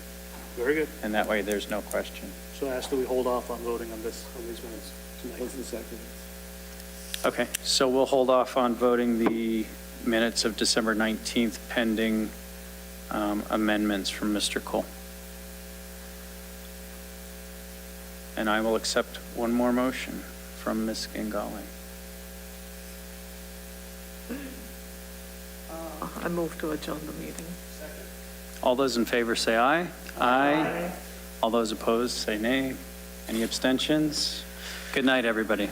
S11: Very good.
S1: and that way there's no question.
S11: So I ask that we hold off on voting on these minutes tonight.
S7: What's the second?
S1: Okay, so we'll hold off on voting the minutes of December 19th pending amendments from Mr. Cole. And I will accept one more motion from Ms. Gangali.
S9: I move to adjourn the meeting.
S1: All those in favor say aye. Aye. All those opposed say nay. Any abstentions? Good night, everybody.